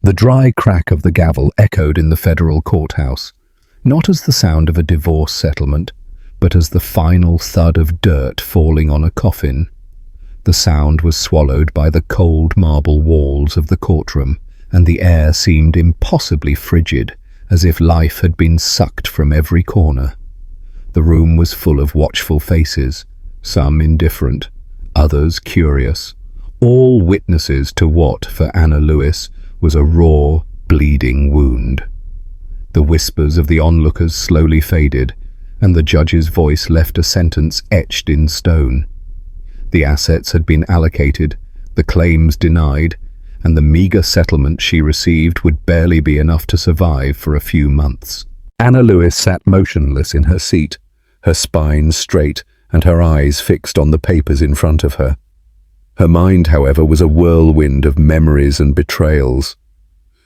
The dry crack of the gavel echoed in the federal courthouse, not as the sound of a divorce settlement, but as the final thud of dirt falling on a coffin. The sound was swallowed by the cold marble walls of the courtroom, and the air seemed impossibly frigid, as if life had been sucked from every corner. The room was full of watchful faces, some indifferent, others curious, all witnesses to what, for Anna Lewis, was a raw, bleeding wound. The whispers of the onlookers slowly faded, and the judge's voice left a sentence etched in stone. The assets had been allocated, the claims denied, and the meager settlement she received would barely be enough to survive for a few months. Anna Lewis sat motionless in her seat, her spine straight and her eyes fixed on the papers in front of her. Her mind, however, was a whirlwind of memories and betrayals.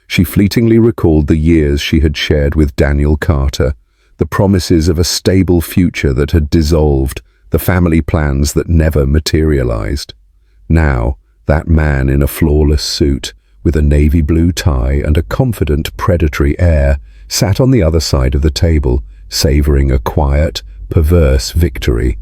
She fleetingly recalled the years she had shared with Daniel Carter, the promises of a stable future that had dissolved, the family plans that never materialized. Now, that man in a flawless suit, with a navy blue tie and a confident, predatory air, sat on the other side of the table, savoring a quiet, perverse victory.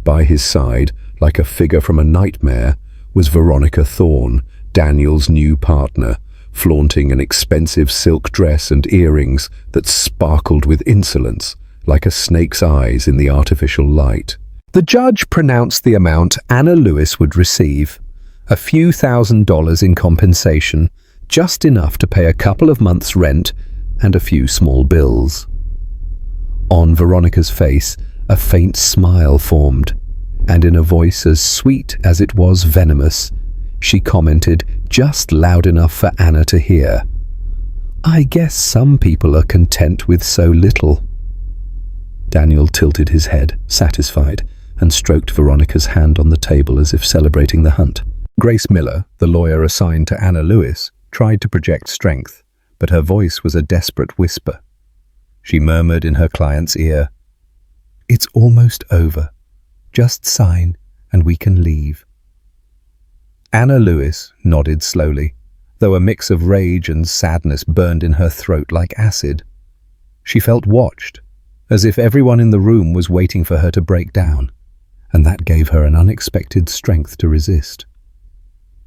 By his side, like a figure from a nightmare, was Veronica Thorne, Daniel's new partner, flaunting an expensive silk dress and earrings that sparkled with insolence, like a snake's eyes in the artificial light. The judge pronounced the amount Anna Lewis would receive, a few $1,000s in compensation, just enough to pay a couple of months' rent and a few small bills. On Veronica's face, a faint smile formed, and in a voice as sweet as it was venomous, she commented, just loud enough for Anna to hear, "I guess some people are content with so little." Daniel tilted his head, satisfied, and stroked Veronica's hand on the table as if celebrating the hunt. Grace Miller, the lawyer assigned to Anna Lewis, tried to project strength, but her voice was a desperate whisper. She murmured in her client's ear, "It's almost over. Just sign, and we can leave." Anna Lewis nodded slowly, though a mix of rage and sadness burned in her throat like acid. She felt watched, as if everyone in the room was waiting for her to break down, and that gave her an unexpected strength to resist.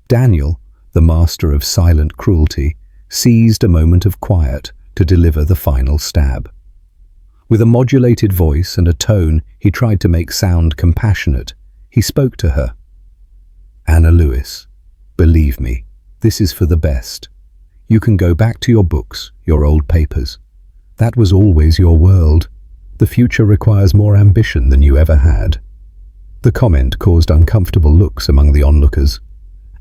Daniel, the master of silent cruelty, seized a moment of quiet to deliver the final stab. With a modulated voice and a tone he tried to make sound compassionate, he spoke to her. "Anna Lewis, believe me, this is for the best. You can go back to your books, your old papers. That was always your world. The future requires more ambition than you ever had." The comment caused uncomfortable looks among the onlookers.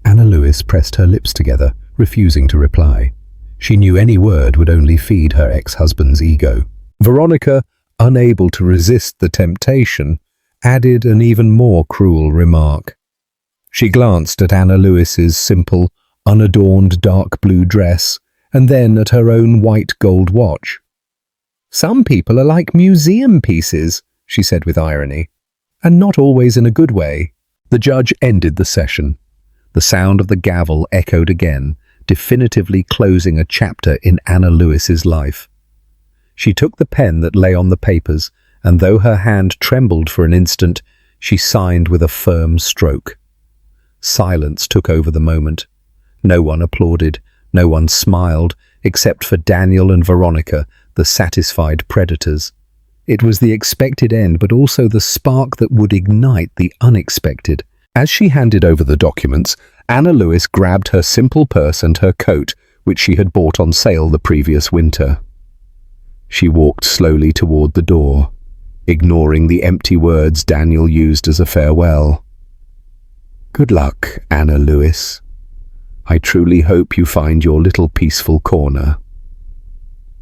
Anna Lewis pressed her lips together, refusing to reply. She knew any word would only feed her ex-husband's ego. Veronica, unable to resist the temptation, added an even more cruel remark. She glanced at Anna Lewis's simple, unadorned dark blue dress, and then at her own white gold watch. "Some people are like museum pieces," she said with irony, "and not always in a good way." The judge ended the session. The sound of the gavel echoed again, definitively closing a chapter in Anna Lewis's life. She took the pen that lay on the papers, and though her hand trembled for an instant, she signed with a firm stroke. Silence took over the moment. No one applauded, no one smiled, except for Daniel and Veronica, the satisfied predators. It was the expected end, but also the spark that would ignite the unexpected. As she handed over the documents, Anna Lewis grabbed her simple purse and her coat, which she had bought on sale the previous winter. She walked slowly toward the door, ignoring the empty words Daniel used as a farewell. "Good luck, Anna Lewis. I truly hope you find your little peaceful corner."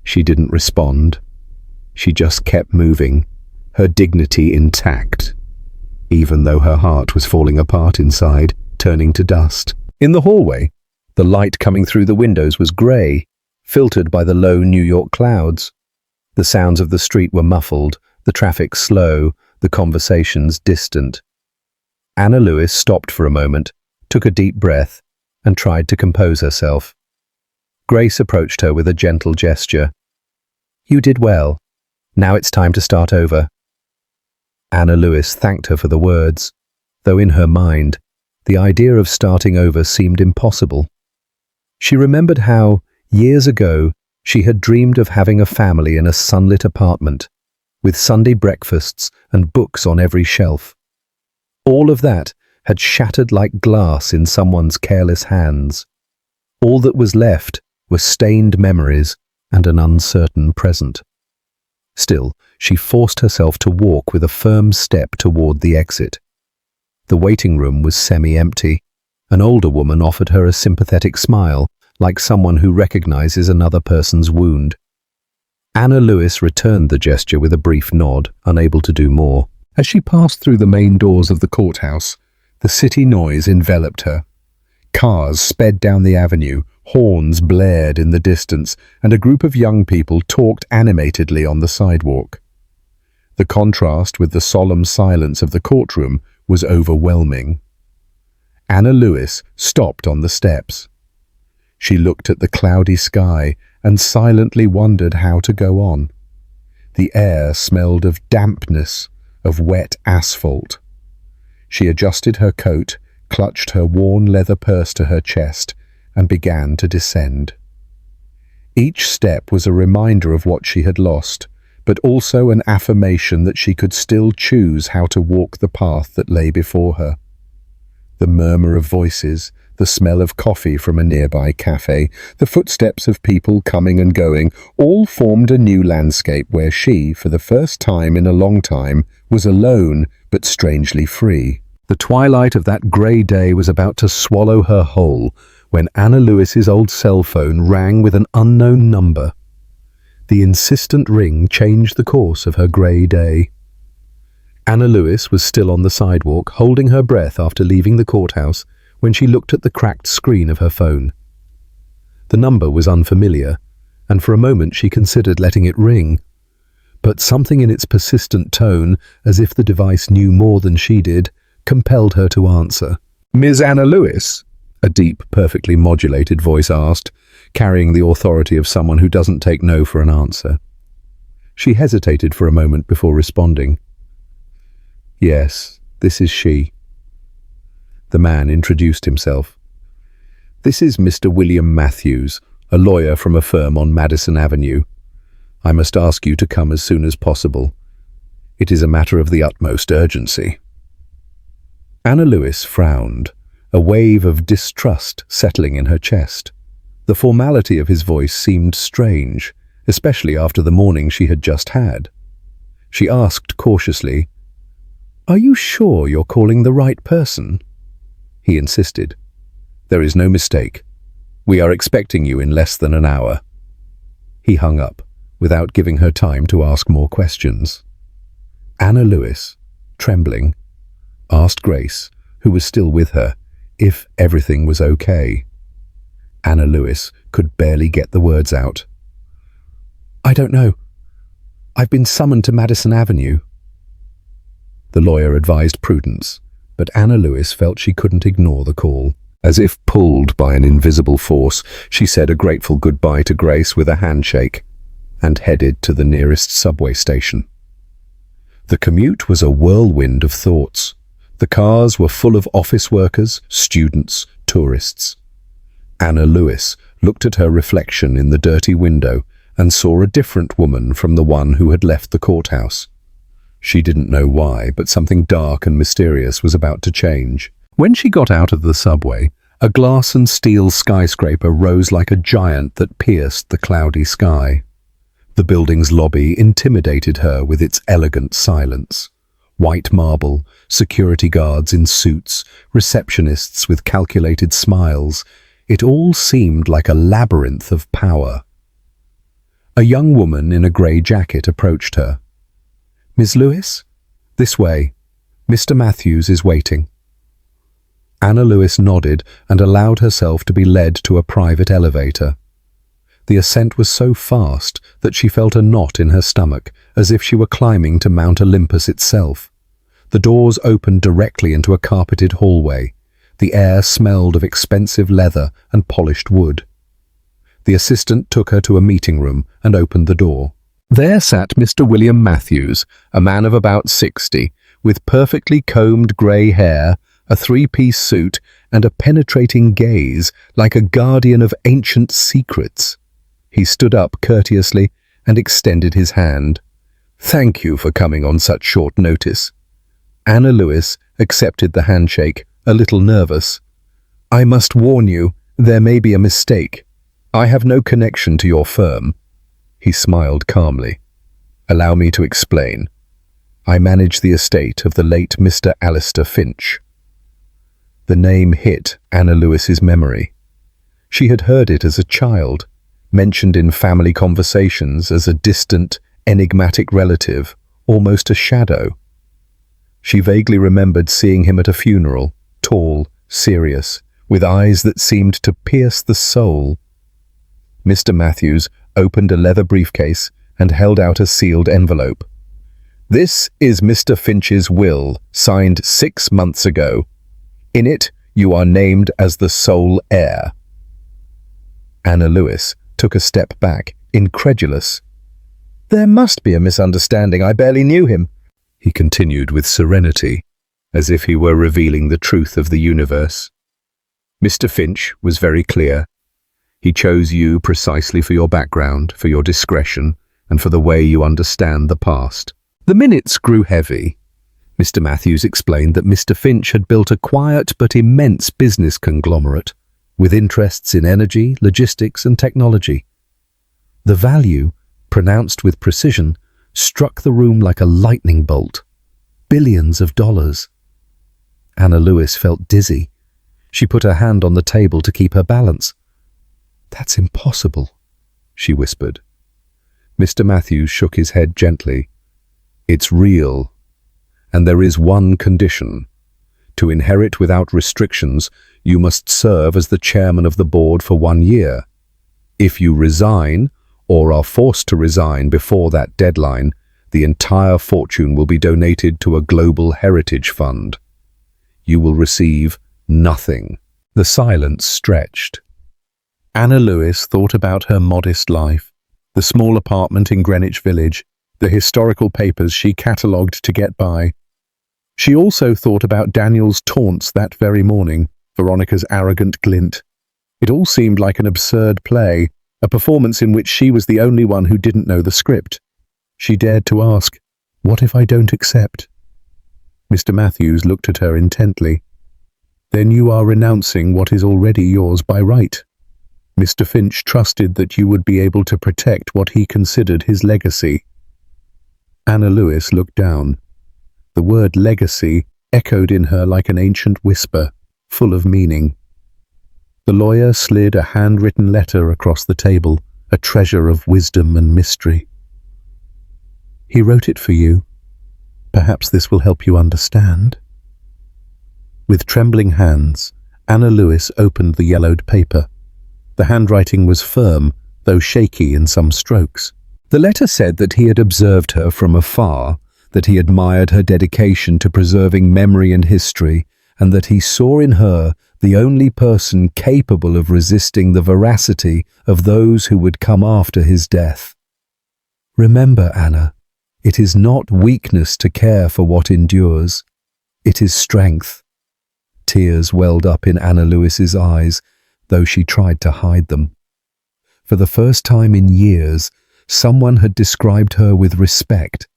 She didn't respond. She just kept moving, her dignity intact, even though her heart was falling apart inside, turning to dust. In the hallway, the light coming through the windows was grey, filtered by the low New York clouds. The sounds of the street were muffled, the traffic slow, the conversations distant. Anna Lewis stopped for a moment, took a deep breath, and tried to compose herself. Grace approached her with a gentle gesture. "You did well. Now it's time to start over." Anna Lewis thanked her for the words, though in her mind, the idea of starting over seemed impossible. She remembered how, years ago, she had dreamed of having a family in a sunlit apartment, with Sunday breakfasts and books on every shelf. All of that had shattered like glass in someone's careless hands. All that was left were stained memories and an uncertain present. Still, she forced herself to walk with a firm step toward the exit. The waiting room was semi-empty. An older woman offered her a sympathetic smile, like someone who recognizes another person's wound. Anna Lewis returned the gesture with a brief nod, unable to do more. As she passed through the main doors of the courthouse, the city noise enveloped her. Cars sped down the avenue, horns blared in the distance, and a group of young people talked animatedly on the sidewalk. The contrast with the solemn silence of the courtroom was overwhelming. Anna Lewis stopped on the steps. She looked at the cloudy sky and silently wondered how to go on. The air smelled of dampness, of wet asphalt. She adjusted her coat, clutched her worn leather purse to her chest, and began to descend. Each step was a reminder of what she had lost, but also an affirmation that she could still choose how to walk the path that lay before her. The murmur of voices, the smell of coffee from a nearby cafe, the footsteps of people coming and going, all formed a new landscape where she, for the first time in a long time, was alone but strangely free. The twilight of that grey day was about to swallow her whole when Anna Lewis's old cell phone rang with an unknown number. The insistent ring changed the course of her grey day. Anna Lewis was still on the sidewalk, holding her breath after leaving the courthouse, when she looked at the cracked screen of her phone. The number was unfamiliar, and for a moment she considered letting it ring. But something in its persistent tone, as if the device knew more than she did, compelled her to answer. "Ms. Anna Lewis?" a deep, perfectly modulated voice asked, carrying the authority of someone who doesn't take no for an answer. She hesitated for a moment before responding. "Yes, this is she." The man introduced himself. "This is Mr. William Matthews, a lawyer from a firm on Madison Avenue. I must ask you to come as soon as possible. It is a matter of the utmost urgency." Anna Lewis frowned, a wave of distrust settling in her chest. The formality of his voice seemed strange, especially after the morning she had just had. She asked cautiously, "Are you sure you're calling the right person?" He insisted. "There is no mistake. We are expecting you in less than an hour." He hung up, without giving her time to ask more questions. Anna Lewis, trembling, asked Grace, who was still with her, if everything was okay. Anna Lewis could barely get the words out. "I don't know. I've been summoned to Madison Avenue." The lawyer advised prudence, but Anna Lewis felt she couldn't ignore the call. As if pulled by an invisible force, she said a grateful goodbye to Grace with a handshake and headed to the nearest subway station. The commute was a whirlwind of thoughts. The cars were full of office workers, students, tourists. Anna Lewis looked at her reflection in the dirty window and saw a different woman from the one who had left the courthouse. She didn't know why, but something dark and mysterious was about to change. When she got out of the subway, a glass and steel skyscraper rose like a giant that pierced the cloudy sky. The building's lobby intimidated her with its elegant silence. White marble, security guards in suits, receptionists with calculated smiles. It all seemed like a labyrinth of power. A young woman in a grey jacket approached her. "Miss Lewis? This way. Mr. Matthews is waiting." Anna Lewis nodded and allowed herself to be led to a private elevator. The ascent was so fast that she felt a knot in her stomach, as if she were climbing to Mount Olympus itself. The doors opened directly into a carpeted hallway. The air smelled of expensive leather and polished wood. The assistant took her to a meeting room and opened the door. There sat Mr. William Matthews, a man of about 60, with perfectly combed grey hair, a three-piece suit, and a penetrating gaze like a guardian of ancient secrets. He stood up courteously and extended his hand. "Thank you for coming on such short notice." Anna Lewis accepted the handshake, a little nervous. "I must warn you, there may be a mistake. I have no connection to your firm." He smiled calmly. "Allow me to explain. I manage the estate of the late Mr. Alistair Finch." The name hit Anna Lewis's memory. She had heard it as a child, mentioned in family conversations as a distant, enigmatic relative, almost a shadow. She vaguely remembered seeing him at a funeral, tall, serious, with eyes that seemed to pierce the soul. Mr. Matthews opened a leather briefcase and held out a sealed envelope. "This is Mr. Finch's will, signed 6 months ago. In it, you are named as the sole heir." Anna Lewis took a step back, incredulous. "There must be a misunderstanding. I barely knew him," he continued with serenity, as if he were revealing the truth of the universe. "Mr. Finch was very clear. He chose you precisely for your background, for your discretion, and for the way you understand the past." The minutes grew heavy. Mr. Matthews explained that Mr. Finch had built a quiet but immense business conglomerate, with interests in energy, logistics, and technology. The value, pronounced with precision, struck the room like a lightning bolt. Billions of dollars. Anna Lewis felt dizzy. She put her hand on the table to keep her balance. "That's impossible," she whispered. Mr. Matthews shook his head gently. "It's real. And there is one condition. To inherit without restrictions, you must serve as the chairman of the board for 1 year. If you resign, or are forced to resign before that deadline, the entire fortune will be donated to a global heritage fund. You will receive nothing." The silence stretched. Anna Lewis thought about her modest life, the small apartment in Greenwich Village, the historical papers she catalogued to get by. She also thought about Daniel's taunts that very morning, Veronica's arrogant glint. It all seemed like an absurd play, a performance in which she was the only one who didn't know the script. She dared to ask, "What if I don't accept?" Mr. Matthews looked at her intently. "Then you are renouncing what is already yours by right. Mr. Finch trusted that you would be able to protect what he considered his legacy." Anna Lewis looked down. The word legacy echoed in her like an ancient whisper, full of meaning. The lawyer slid a handwritten letter across the table, a treasure of wisdom and mystery. "He wrote it for you. Perhaps this will help you understand." With trembling hands, Anna Lewis opened the yellowed paper. The handwriting was firm, though shaky in some strokes. The letter said that he had observed her from afar, that he admired her dedication to preserving memory and history, and that he saw in her the only person capable of resisting the veracity of those who would come after his death. "Remember, Anna, it is not weakness to care for what endures. It is strength." Tears welled up in Anna Lewis's eyes, though she tried to hide them. For the first time in years, someone had described her with respect,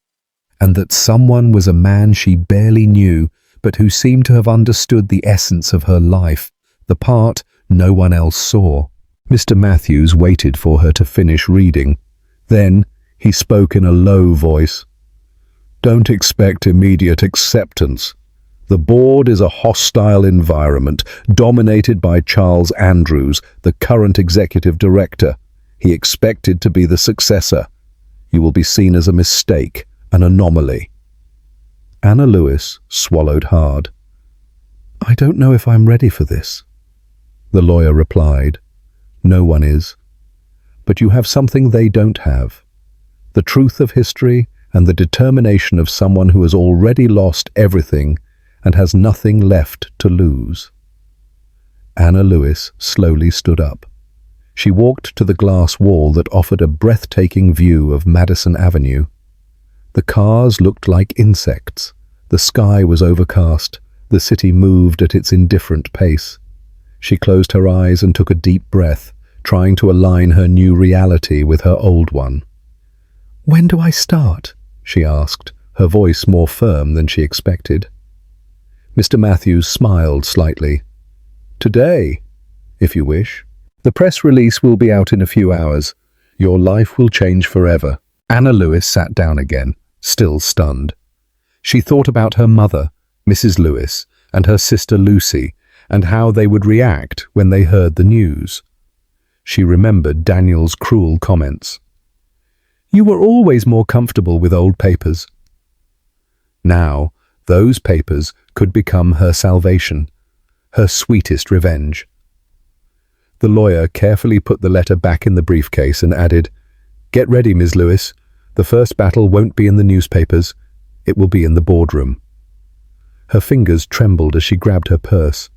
and that someone was a man she barely knew, but who seemed to have understood the essence of her life, the part no one else saw. Mr. Matthews waited for her to finish reading. Then he spoke in a low voice. "Don't expect immediate acceptance. The board is a hostile environment, dominated by Charles Andrews, the current executive director. He expected to be the successor. You will be seen as a mistake, an anomaly." Anna Lewis swallowed hard. "I don't know if I'm ready for this." The lawyer replied, "No one is. But you have something they don't have. The truth of history and the determination of someone who has already lost everything and has nothing left to lose." Anna Lewis slowly stood up. She walked to the glass wall that offered a breathtaking view of Madison Avenue. The cars looked like insects. The sky was overcast. The city moved at its indifferent pace. She closed her eyes and took a deep breath, trying to align her new reality with her old one. "When do I start?" she asked, her voice more firm than she expected. Mr. Matthews smiled slightly. "Today, if you wish. The press release will be out in a few hours. Your life will change forever." Anna Lewis sat down again, still stunned. She thought about her mother, Mrs. Lewis, and her sister Lucy, and how they would react when they heard the news. She remembered Daniel's cruel comments. "You were always more comfortable with old papers." Now, those papers could become her salvation, her sweetest revenge. The lawyer carefully put the letter back in the briefcase and added, "Get ready, Ms. Lewis. The first battle won't be in the newspapers. It will be in the boardroom." Her fingers trembled as she grabbed her purse.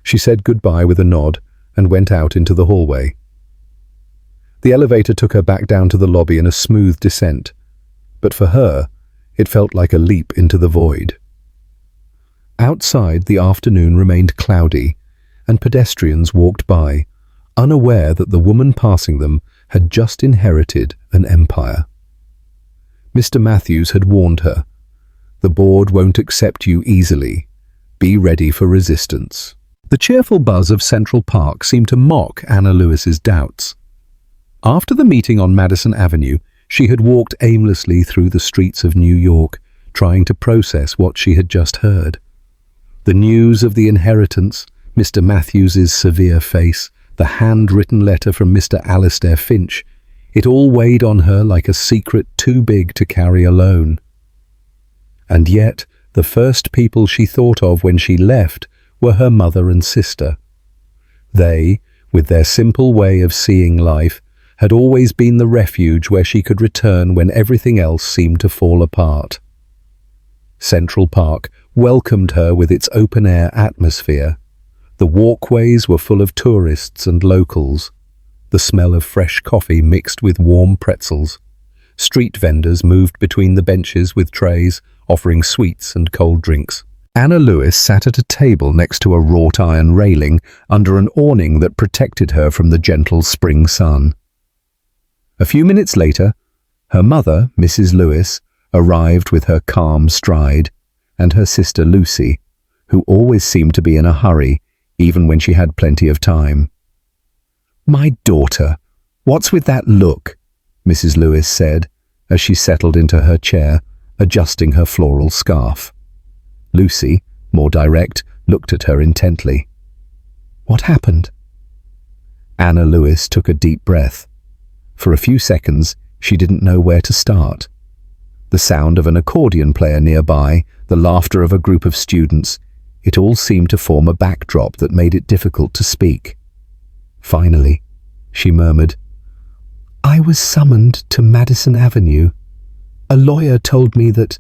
She said goodbye with a nod and went out into the hallway. The elevator took her back down to the lobby in a smooth descent, but for her, it felt like a leap into the void. Outside, the afternoon remained cloudy, and pedestrians walked by, unaware that the woman passing them had just inherited an empire. Mr. Matthews had warned her, "The board won't accept you easily. Be ready for resistance." The cheerful buzz of Central Park seemed to mock Anna Lewis's doubts. After the meeting on Madison Avenue, she had walked aimlessly through the streets of New York, trying to process what she had just heard. The news of the inheritance, Mr. Matthews's severe face, the handwritten letter from Mr. Alistair Finch, it all weighed on her like a secret too big to carry alone. And yet, the first people she thought of when she left were her mother and sister. They, with their simple way of seeing life, had always been the refuge where she could return when everything else seemed to fall apart. Central Park welcomed her with its open-air atmosphere. The walkways were full of tourists and locals. The smell of fresh coffee mixed with warm pretzels. Street vendors moved between the benches with trays, offering sweets and cold drinks. Anna Lewis sat at a table next to a wrought iron railing under an awning that protected her from the gentle spring sun. A few minutes later, her mother, Mrs. Lewis, arrived with her calm stride, and her sister Lucy, who always seemed to be in a hurry, even when she had plenty of time. "My daughter, what's with that look?" Mrs. Lewis said, as she settled into her chair, adjusting her floral scarf. Lucy, more direct, looked at her intently. "What happened?" Anna Lewis took a deep breath. For a few seconds, she didn't know where to start. The sound of an accordion player nearby, the laughter of a group of students, it all seemed to form a backdrop that made it difficult to speak. Finally, she murmured, "I was summoned to Madison Avenue. A lawyer told me that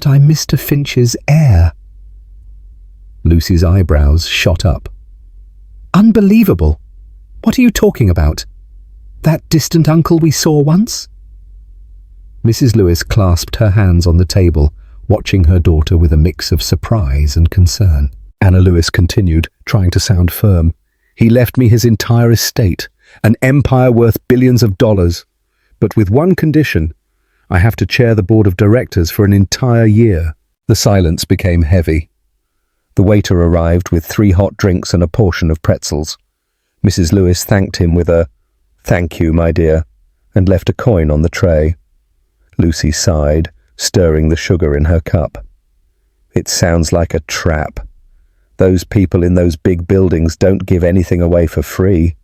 I'm Mr. Finch's heir." Lucy's eyebrows shot up. "Unbelievable! What are you talking about? That distant uncle we saw once?" Mrs. Lewis clasped her hands on the table, watching her daughter with a mix of surprise and concern. Anna Lewis continued, trying to sound firm. "He left me his entire estate, an empire worth billions of dollars. But with one condition, I have to chair the board of directors for an entire year." The silence became heavy. The waiter arrived with 3 hot drinks and a portion of pretzels. Mrs. Lewis thanked him with a, "Thank you, my dear," and left a coin on the tray. Lucy sighed, stirring the sugar in her cup. "It sounds like a trap. Those people in those big buildings don't give anything away for free."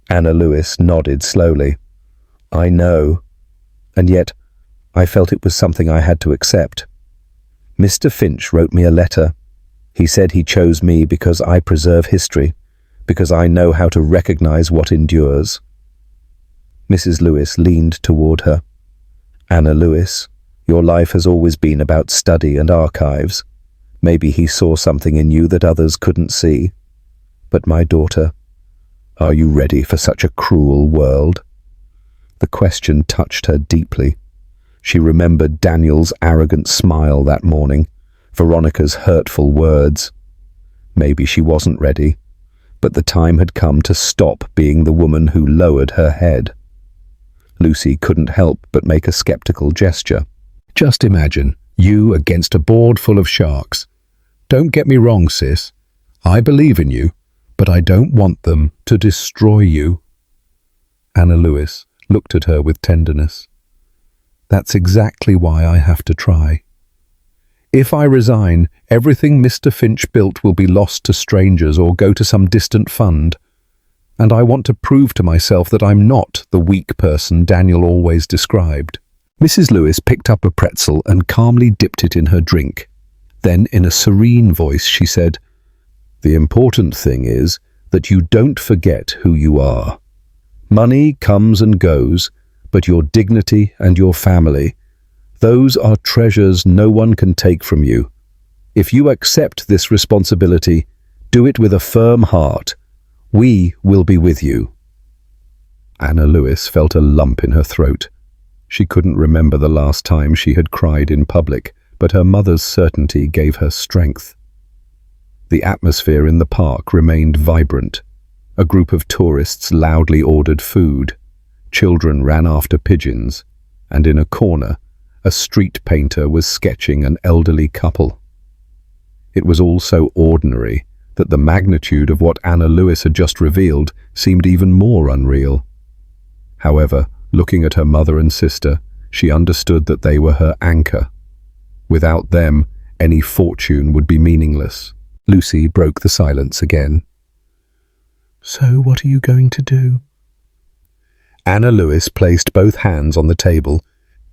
Anna Lewis nodded slowly. "I know. And yet, I felt it was something I had to accept. Mr. Finch wrote me a letter. He said he chose me because I preserve history, because I know how to recognize what endures." Mrs. Lewis leaned toward her. "Anna Lewis, your life has always been about study and archives. Maybe he saw something in you that others couldn't see. But my daughter, Are you ready for such a cruel world? The question touched her deeply. She remembered Daniel's arrogant smile that morning, Veronica's hurtful words. Maybe she wasn't ready, but the time had come to stop being the woman who lowered her head. Lucy couldn't help but make a skeptical gesture. Just imagine, you against a board full of sharks. Don't get me wrong, sis. I believe in you, but I don't want them to destroy you. Anna Lewis looked at her with tenderness. That's exactly why I have to try. If I resign, everything Mr. Finch built will be lost to strangers or go to some distant fund. And I want to prove to myself that I'm not the weak person Daniel always described. Mrs. Lewis picked up a pretzel and calmly dipped it in her drink. Then, in a serene voice, she said, "The important thing is that you don't forget who you are. Money comes and goes, but your dignity and your family, those are treasures no one can take from you. If you accept this responsibility, do it with a firm heart. We will be with you." Anna Lewis felt a lump in her throat. She couldn't remember the last time she had cried in public, but her mother's certainty gave her strength. The atmosphere in the park remained vibrant. A group of tourists loudly ordered food. Children ran after pigeons, and in a corner, a street painter was sketching an elderly couple. It was all so ordinary that the magnitude of what Anna Lewis had just revealed seemed even more unreal. However, looking at her mother and sister, she understood that they were her anchor. Without them, any fortune would be meaningless. Lucy broke the silence again. "So what are you going to do?" Anna Lewis placed both hands on the table,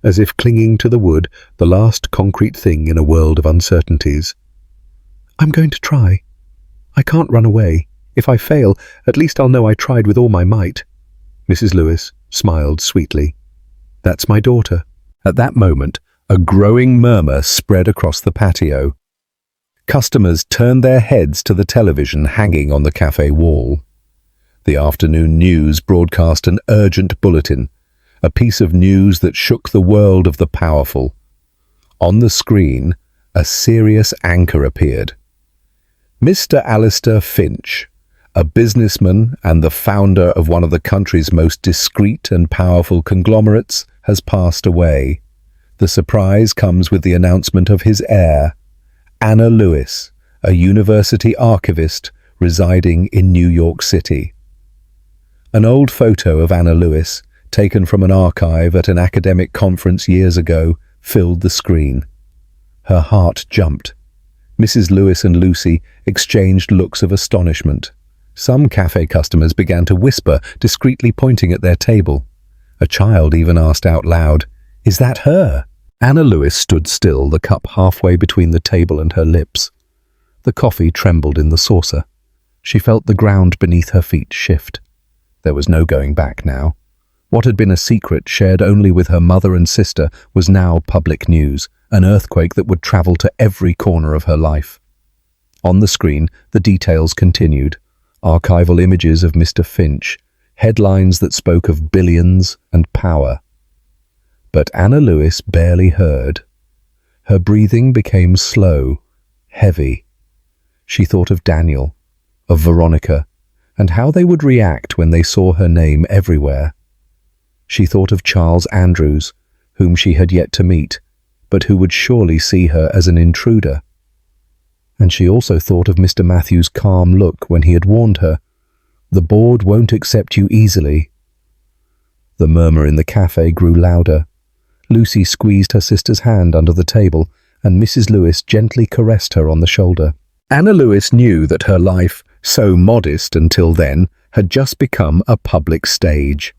as if clinging to the wood, the last concrete thing in a world of uncertainties. "I'm going to try. I can't run away. If I fail, at least I'll know I tried with all my might." Mrs. Lewis smiled sweetly. "That's my daughter." At that moment, a growing murmur spread across the patio. Customers turned their heads to the television hanging on the cafe wall. The afternoon news broadcast an urgent bulletin, a piece of news that shook the world of the powerful. On the screen, a serious anchor appeared. Mr. Alistair Finch, a businessman and the founder of one of the country's most discreet and powerful conglomerates, has passed away. The surprise comes with the announcement of his heir, Anna Lewis, a university archivist residing in New York City. An old photo of Anna Lewis, taken from an archive at an academic conference years ago, filled the screen. Her heart jumped. Mrs. Lewis and Lucy exchanged looks of astonishment. Some cafe customers began to whisper, discreetly pointing at their table. A child even asked out loud, "Is that her?" Anna Lewis stood still, the cup halfway between the table and her lips. The coffee trembled in the saucer. She felt the ground beneath her feet shift. There was no going back now. What had been a secret shared only with her mother and sister was now public news, an earthquake that would travel to every corner of her life. On the screen, the details continued. Archival images of Mr. Finch, headlines that spoke of billions and power. But Anna Lewis barely heard. Her breathing became slow, heavy. She thought of Daniel, of Veronica, and how they would react when they saw her name everywhere. She thought of Charles Andrews, whom she had yet to meet, but who would surely see her as an intruder. And she also thought of Mr. Matthews' calm look when he had warned her, "The board won't accept you easily." The murmur in the cafe grew louder. Lucy squeezed her sister's hand under the table, and Mrs. Lewis gently caressed her on the shoulder. Anna Lewis knew that her life, so modest until then, had just become a public stage.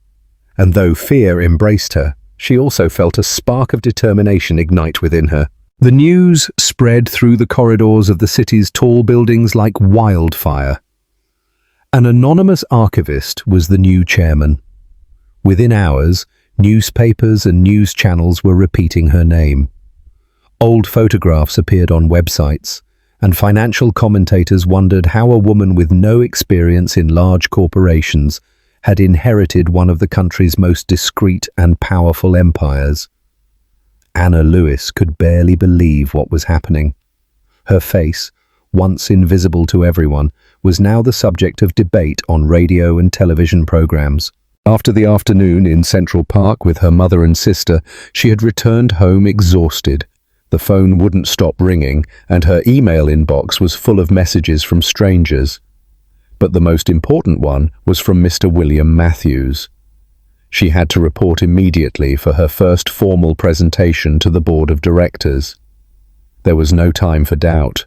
And though fear embraced her, she also felt a spark of determination ignite within her. The news spread through the corridors of the city's tall buildings like wildfire. An anonymous archivist was the new chairman. Within hours, newspapers and news channels were repeating her name. Old photographs appeared on websites, and financial commentators wondered how a woman with no experience in large corporations had inherited one of the country's most discreet and powerful empires. Anna Lewis could barely believe what was happening. Her face, once invisible to everyone, was now the subject of debate on radio and television programs. After the afternoon in Central Park with her mother and sister, she had returned home exhausted. The phone wouldn't stop ringing, and her email inbox was full of messages from strangers. But the most important one was from Mr. William Matthews. She had to report immediately for her first formal presentation to the board of directors. There was no time for doubt.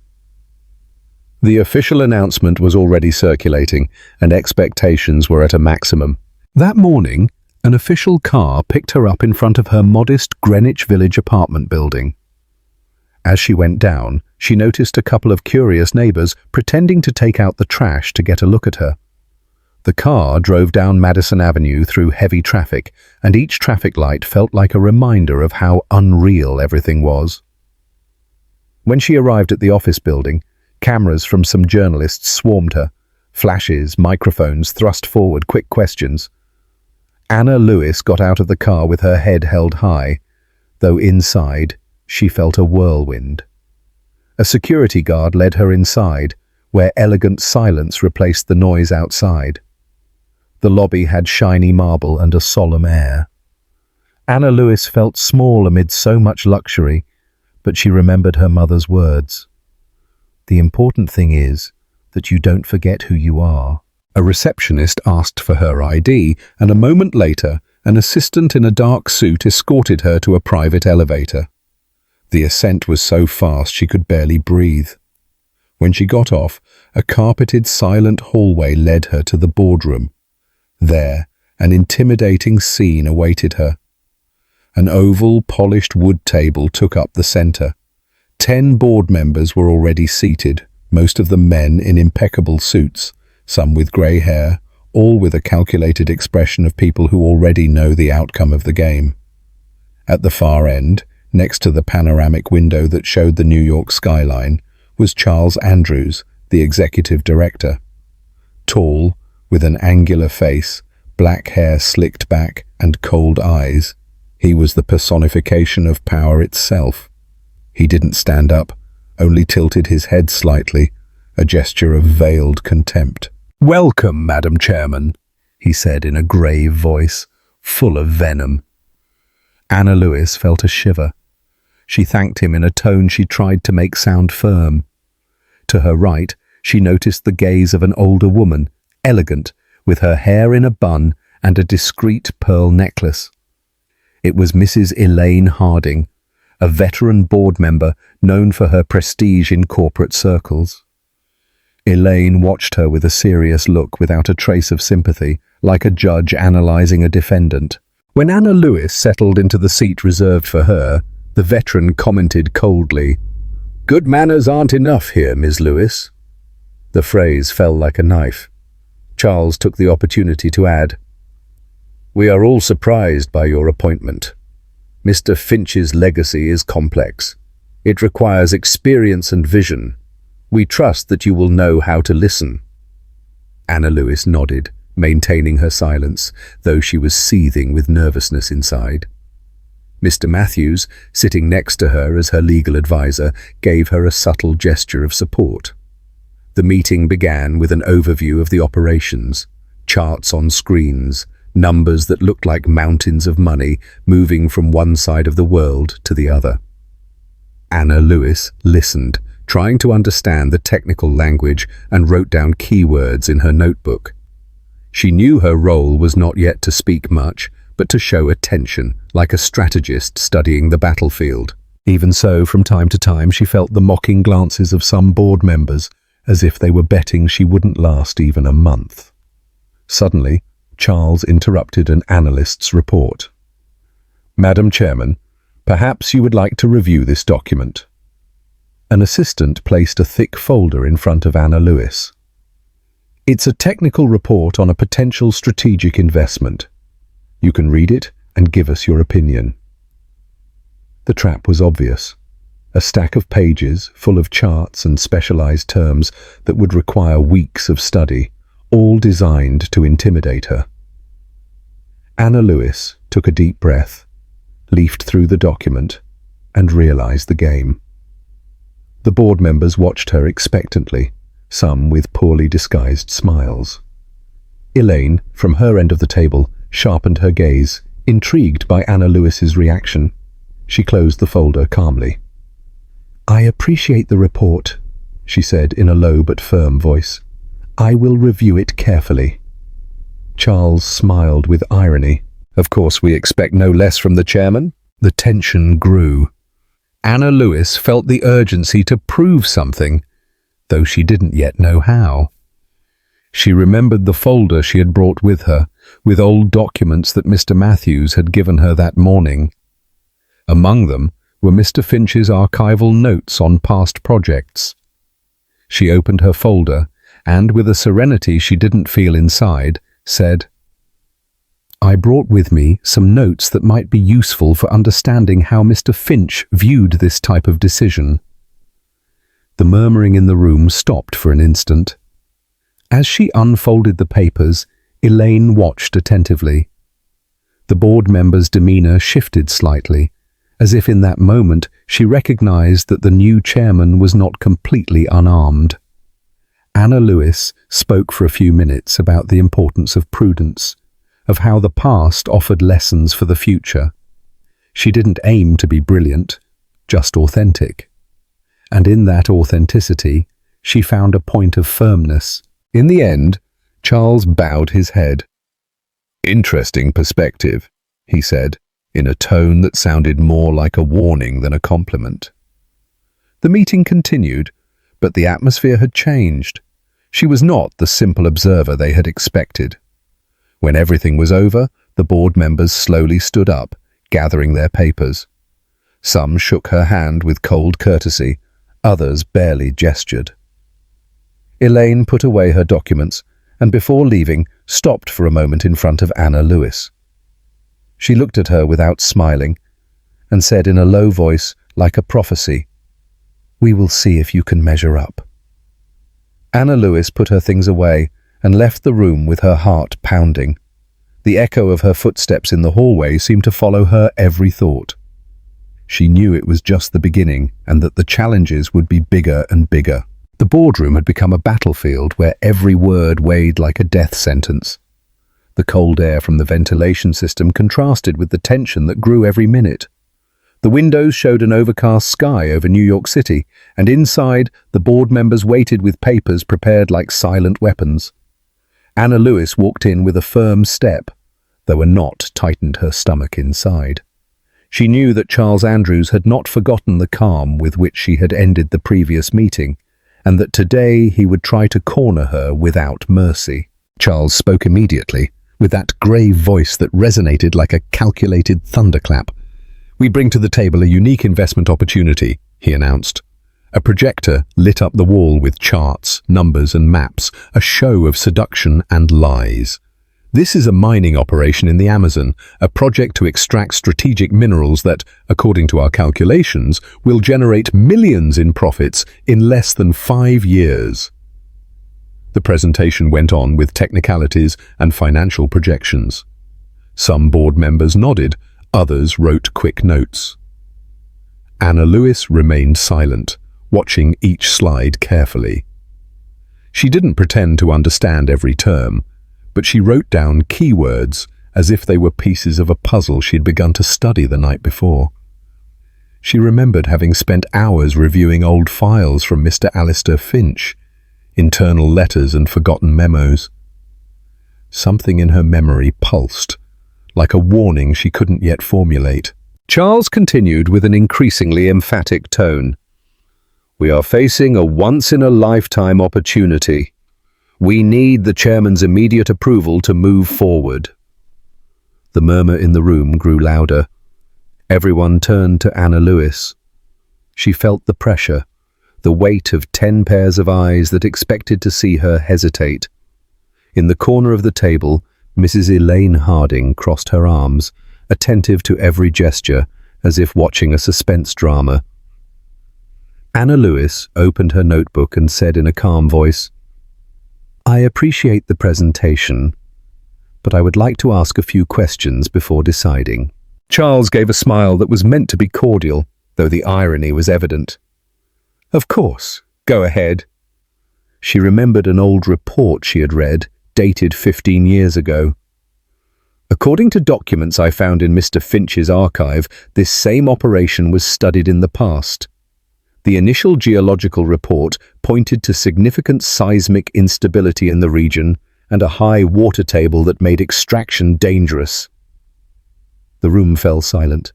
The official announcement was already circulating, and expectations were at a maximum. That morning, an official car picked her up in front of her modest Greenwich Village apartment building. As she went down, she noticed a couple of curious neighbors pretending to take out the trash to get a look at her. The car drove down Madison Avenue through heavy traffic, and each traffic light felt like a reminder of how unreal everything was. When she arrived at the office building, cameras from some journalists swarmed her. Flashes, microphones thrust forward quick questions. Anna Lewis got out of the car with her head held high, though inside she felt a whirlwind. A security guard led her inside, where elegant silence replaced the noise outside. The lobby had shiny marble and a solemn air. Anna Lewis felt small amid so much luxury, but she remembered her mother's words. The important thing is that you don't forget who you are. A receptionist asked for her ID, and a moment later, an assistant in a dark suit escorted her to a private elevator. The ascent was so fast she could barely breathe. When she got off, a carpeted, silent hallway led her to the boardroom. There, an intimidating scene awaited her. An oval, polished wood table took up the center. 10 board members were already seated, most of them men in impeccable suits, some with grey hair, all with a calculated expression of people who already know the outcome of the game. At the far end, next to the panoramic window that showed the New York skyline, was Charles Andrews, the executive director. Tall, with an angular face, black hair slicked back, and cold eyes, he was the personification of power itself. He didn't stand up, only tilted his head slightly, a gesture of veiled contempt. "Welcome, Madam Chairman," he said in a grave voice, full of venom. Anna Lewis felt a shiver. She thanked him in a tone she tried to make sound firm. To her right, she noticed the gaze of an older woman, elegant, with her hair in a bun and a discreet pearl necklace. It was Mrs. Elaine Harding, a veteran board member known for her prestige in corporate circles. Elaine watched her with a serious look without a trace of sympathy, like a judge analyzing a defendant. When Anna Lewis settled into the seat reserved for her, the veteran commented coldly, "Good manners aren't enough here, Miss Lewis." The phrase fell like a knife. Charles took the opportunity to add, "We are all surprised by your appointment. Mr. Finch's legacy is complex. It requires experience and vision. We trust that you will know how to listen." Anna Lewis nodded, maintaining her silence, though she was seething with nervousness inside. Mr. Matthews, sitting next to her as her legal advisor, gave her a subtle gesture of support. The meeting began with an overview of the operations, charts on screens, numbers that looked like mountains of money moving from one side of the world to the other. Anna Lewis listened, trying to understand the technical language, and wrote down keywords in her notebook. She knew her role was not yet to speak much, but to show attention, like a strategist studying the battlefield. Even so, from time to time, she felt the mocking glances of some board members, as if they were betting she wouldn't last even a month. Suddenly, Charles interrupted an analyst's report. "Madam Chairman, perhaps you would like to review this document." An assistant placed a thick folder in front of Anna Lewis. "It's a technical report on a potential strategic investment. You can read it and give us your opinion." The trap was obvious. a stack of pages full of charts and specialized terms that would require weeks of study, all designed to intimidate her. Anna Lewis took a deep breath, leafed through the document, and realized the game. The board members watched her expectantly, some with poorly disguised smiles. Elaine, from her end of the table, sharpened her gaze, intrigued by Anna Lewis's reaction. She closed the folder calmly. "I appreciate the report," she said in a low but firm voice. "I will review it carefully." Charles smiled with irony. "Of course we expect no less from the chairman." The tension grew. Anna Lewis felt the urgency to prove something, though she didn't yet know how. She remembered the folder she had brought with her, with old documents that Mr. Matthews had given her that morning. Among them were Mr. Finch's archival notes on past projects. She opened her folder and, with a serenity she didn't feel inside, said, "I brought with me some notes that might be useful for understanding how Mr. Finch viewed this type of decision." The murmuring in the room stopped for an instant. As she unfolded the papers, Elaine watched attentively. The board member's demeanor shifted slightly, as if in that moment she recognized that the new chairman was not completely unarmed. Anna Lewis spoke for a few minutes about the importance of prudence, of how the past offered lessons for the future. She didn't aim to be brilliant, just authentic. And in that authenticity, she found a point of firmness. In the end, Charles bowed his head. "Interesting perspective," he said, in a tone that sounded more like a warning than a compliment. The meeting continued, but the atmosphere had changed. She was not the simple observer they had expected. When everything was over, the board members slowly stood up, gathering their papers. Some shook her hand with cold courtesy, others barely gestured. Elaine put away her documents and, before leaving, stopped for a moment in front of Anna Lewis. She looked at her without smiling and said in a low voice, like a prophecy, "We will see if you can measure up." Anna Lewis put her things away and left the room with her heart pounding. The echo of her footsteps in the hallway seemed to follow her every thought. She knew it was just the beginning and that the challenges would be bigger and bigger. The boardroom had become a battlefield where every word weighed like a death sentence. The cold air from the ventilation system contrasted with the tension that grew every minute. The windows showed an overcast sky over New York City, and inside, the board members waited with papers prepared like silent weapons. Anna Lewis walked in with a firm step, though a knot tightened her stomach inside. She knew that Charles Andrews had not forgotten the calm with which she had ended the previous meeting, and that today he would try to corner her without mercy. Charles spoke immediately, with that grave voice that resonated like a calculated thunderclap. "We bring to the table a unique investment opportunity," he announced. A projector lit up the wall with charts, numbers and maps, a show of seduction and lies. "This is a mining operation in the Amazon, a project to extract strategic minerals that, according to our calculations, will generate millions in profits in less than 5 years. The presentation went on with technicalities and financial projections. Some board members nodded, others wrote quick notes. Anna Lewis remained silent, watching each slide carefully. She didn't pretend to understand every term, but she wrote down keywords as if they were pieces of a puzzle she'd begun to study the night before. She remembered having spent hours reviewing old files from Mr. Alistair Finch, internal letters and forgotten memos. Something in her memory pulsed, like a warning she couldn't yet formulate. Charles continued with an increasingly emphatic tone. "We are facing a once-in-a-lifetime opportunity. We need the chairman's immediate approval to move forward." The murmur in the room grew louder. Everyone turned to Anna Lewis. She felt the pressure, the weight of 10 pairs of eyes that expected to see her hesitate. In the corner of the table, Mrs. Elaine Harding crossed her arms, attentive to every gesture, as if watching a suspense drama. Anna Lewis opened her notebook and said in a calm voice, "I appreciate the presentation, but I would like to ask a few questions before deciding." Charles gave a smile that was meant to be cordial, though the irony was evident. "Of course, go ahead." She remembered an old report she had read, dated 15 years ago. According to documents I found in Mr. Finch's archive, this same operation was studied in the past. The initial geological report pointed to significant seismic instability in the region and a high water table that made extraction dangerous. The room fell silent.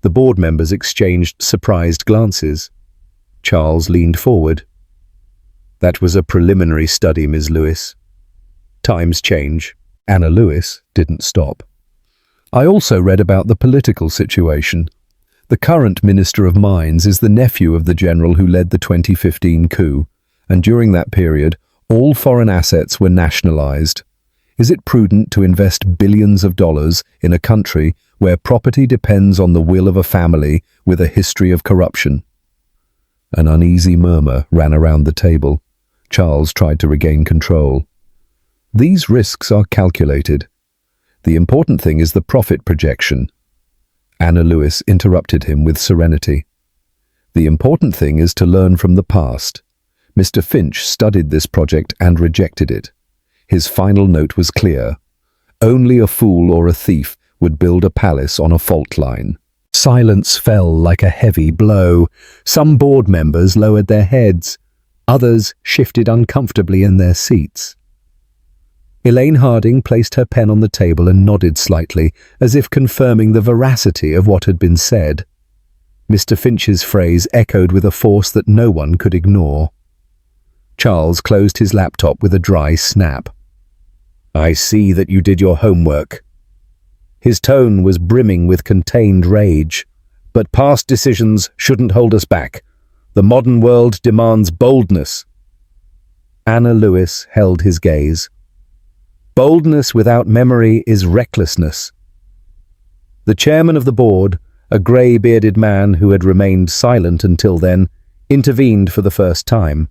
The board members exchanged surprised glances. Charles leaned forward. "That was a preliminary study, Ms. Lewis. Times change." Anna Lewis didn't stop. "I also read about the political situation. The current Minister of Mines is the nephew of the general who led the 2015 coup, and during that period, all foreign assets were nationalized. Is it prudent to invest billions of dollars in a country where property depends on the will of a family with a history of corruption?" An uneasy murmur ran around the table. Charles tried to regain control. "These risks are calculated. The important thing is the profit projection." Anna Lewis interrupted him with serenity. "The important thing is to learn from the past. Mr. Finch studied this project and rejected it. His final note was clear. Only a fool or a thief would build a palace on a fault line." Silence fell like a heavy blow. Some board members lowered their heads. Others shifted uncomfortably in their seats. Elaine Harding placed her pen on the table and nodded slightly, as if confirming the veracity of what had been said. Mr. Finch's phrase echoed with a force that no one could ignore. Charles closed his laptop with a dry snap. "I see that you did your homework." His tone was brimming with contained rage. "But past decisions shouldn't hold us back. The modern world demands boldness." Anna Lewis held his gaze. "Boldness without memory is recklessness." The chairman of the board, a grey-bearded man who had remained silent until then, intervened for the first time.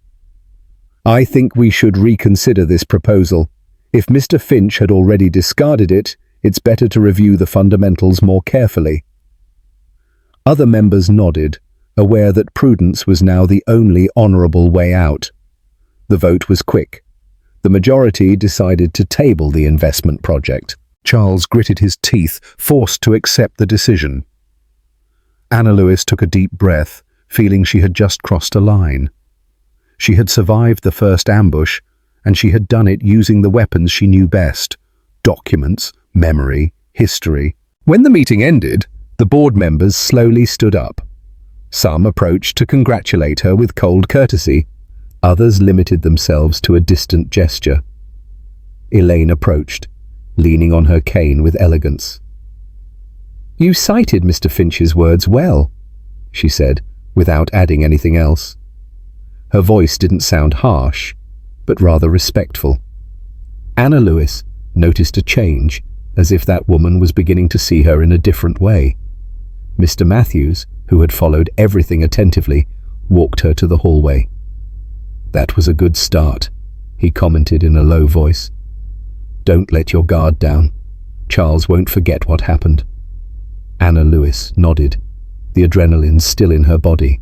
"I think we should reconsider this proposal. If Mr. Finch had already discarded it, it's better to review the fundamentals more carefully." Other members nodded, aware that prudence was now the only honourable way out. The vote was quick. The majority decided to table the investment project. Charles gritted his teeth, forced to accept the decision. Anna Lewis took a deep breath, feeling she had just crossed a line. She had survived the first ambush, and she had done it using the weapons she knew best: documents, memory, history. When the meeting ended, the board members slowly stood up. Some approached to congratulate her with cold courtesy. Others limited themselves to a distant gesture. Elaine approached, leaning on her cane with elegance. "You cited Mr. Finch's words well," she said, without adding anything else. Her voice didn't sound harsh, but rather respectful. Anna Lewis noticed a change, as if that woman was beginning to see her in a different way. Mr. Matthews, who had followed everything attentively, walked her to the hallway. "That was a good start," he commented in a low voice. "Don't let your guard down. Charles won't forget what happened." Anna Lewis nodded, the adrenaline still in her body.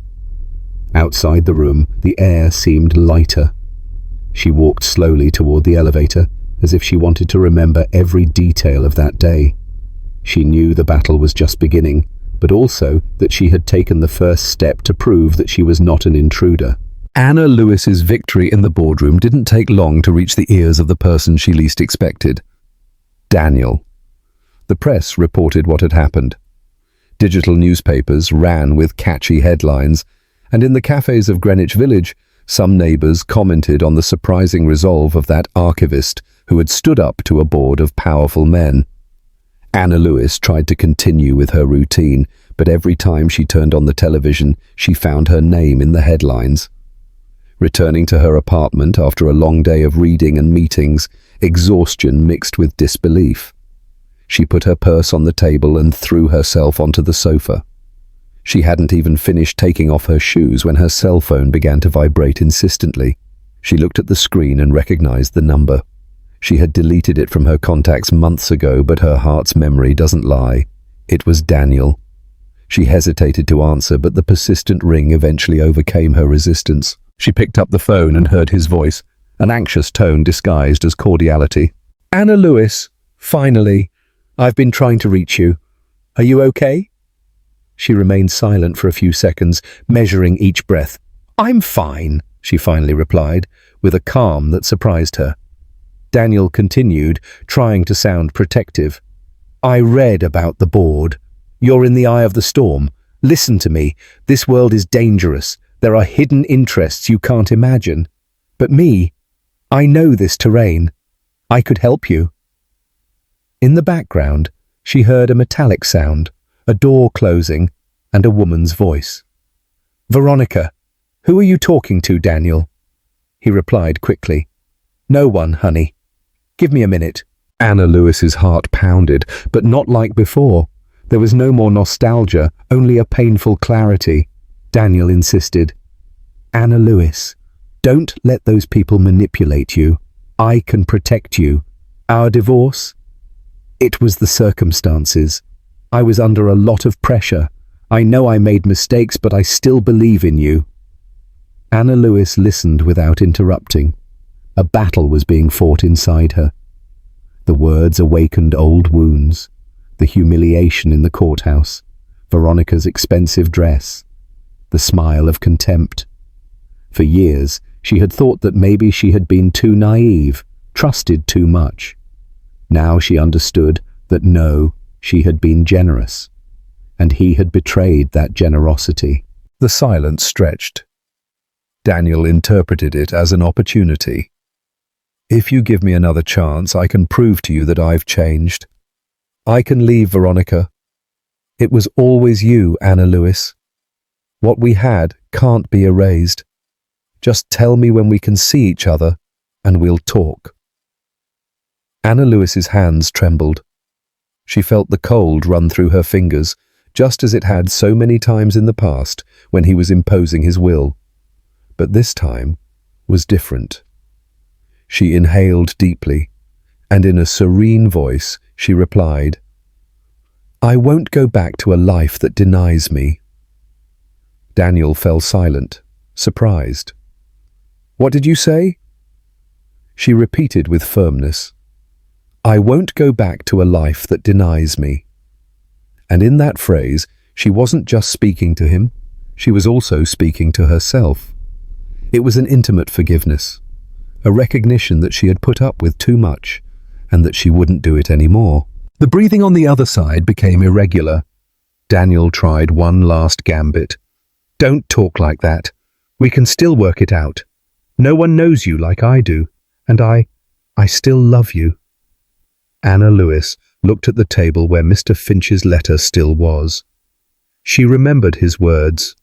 Outside the room, the air seemed lighter. She walked slowly toward the elevator, as if she wanted to remember every detail of that day. She knew the battle was just beginning, but also that she had taken the first step to prove that she was not an intruder. Anna Lewis's victory in the boardroom didn't take long to reach the ears of the person she least expected: Daniel. The press reported what had happened. Digital newspapers ran with catchy headlines, and in the cafes of Greenwich Village, some neighbours commented on the surprising resolve of that archivist who had stood up to a board of powerful men. Anna Lewis tried to continue with her routine, but every time she turned on the television, she found her name in the headlines. Returning to her apartment after a long day of reading and meetings, exhaustion mixed with disbelief. She put her purse on the table and threw herself onto the sofa. She hadn't even finished taking off her shoes when her cell phone began to vibrate insistently. She looked at the screen and recognized the number. She had deleted it from her contacts months ago, but her heart's memory doesn't lie. It was Daniel. She hesitated to answer, but the persistent ring eventually overcame her resistance. She picked up the phone and heard his voice, an anxious tone disguised as cordiality. "Anna Lewis, finally. I've been trying to reach you. Are you okay?" She remained silent for a few seconds, measuring each breath. "I'm fine," she finally replied, with a calm that surprised her. Daniel continued, trying to sound protective. "I read about the board. You're in the eye of the storm. Listen to me. This world is dangerous. There are hidden interests you can't imagine. But me, I know this terrain. I could help you." In the background, she heard a metallic sound, a door closing, and a woman's voice. "Veronica, who are you talking to, Daniel?" He replied quickly. "No one, honey. Give me a minute." Anna Lewis's heart pounded, but not like before. There was no more nostalgia, only a painful clarity. Daniel insisted. "Anna Lewis, don't let those people manipulate you. I can protect you. Our divorce? It was the circumstances. I was under a lot of pressure. I know I made mistakes, but I still believe in you." Anna Lewis listened without interrupting. A battle was being fought inside her. The words awakened old wounds. The humiliation in the courthouse, Veronica's expensive dress, the smile of contempt. For years, she had thought that maybe she had been too naive, trusted too much. Now she understood that no, she had been generous, and he had betrayed that generosity. The silence stretched. Daniel interpreted it as an opportunity. "If you give me another chance, I can prove to you that I've changed. I can leave, Veronica. It was always you, Anna Lewis. What we had can't be erased. Just tell me when we can see each other, and we'll talk." Anna Lewis's hands trembled. She felt the cold run through her fingers, just as it had so many times in the past when he was imposing his will. But this time was different. She inhaled deeply, and in a serene voice she replied, "I won't go back to a life that denies me." Daniel fell silent, surprised. "What did you say?" She repeated with firmness, "I won't go back to a life that denies me." And in that phrase, she wasn't just speaking to him, she was also speaking to herself. It was an intimate forgiveness, a recognition that she had put up with too much, and that she wouldn't do it anymore. The breathing on the other side became irregular. Daniel tried one last gambit. "Don't talk like that. We can still work it out. No one knows you like I do, and I still love you." Anna Lewis looked at the table where Mr. Finch's letter still was. She remembered his words.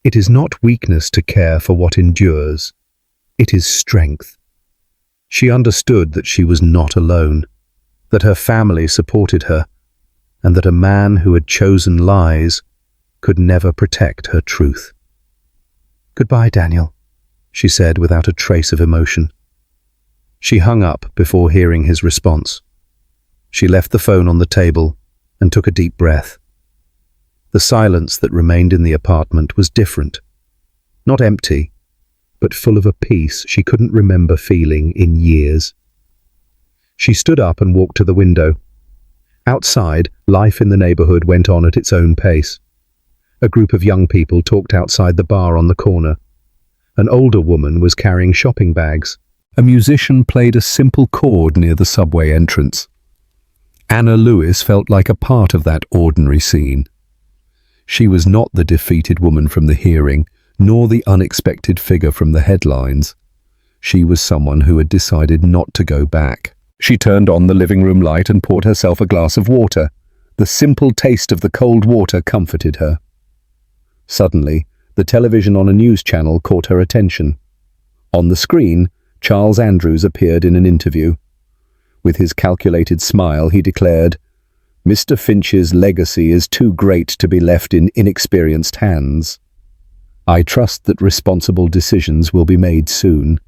"It is not weakness to care for what endures. It is strength." She understood that she was not alone, that her family supported her, and that a man who had chosen lies could never protect her truth. "Goodbye, Daniel," she said without a trace of emotion. She hung up before hearing his response. She left the phone on the table and took a deep breath. The silence that remained in the apartment was different, not empty, but full of a peace she couldn't remember feeling in years. She stood up and walked to the window. Outside, life in the neighborhood went on at its own pace. A group of young people talked outside the bar on the corner. An older woman was carrying shopping bags. A musician played a simple chord near the subway entrance. Anna Lewis felt like a part of that ordinary scene. She was not the defeated woman from the hearing, nor the unexpected figure from the headlines. She was someone who had decided not to go back. She turned on the living room light and poured herself a glass of water. The simple taste of the cold water comforted her. Suddenly, the television on a news channel caught her attention. On the screen, Charles Andrews appeared in an interview. With his calculated smile, he declared, Mr. Finch's legacy is too great to be left in inexperienced hands. I trust that responsible decisions will be made soon."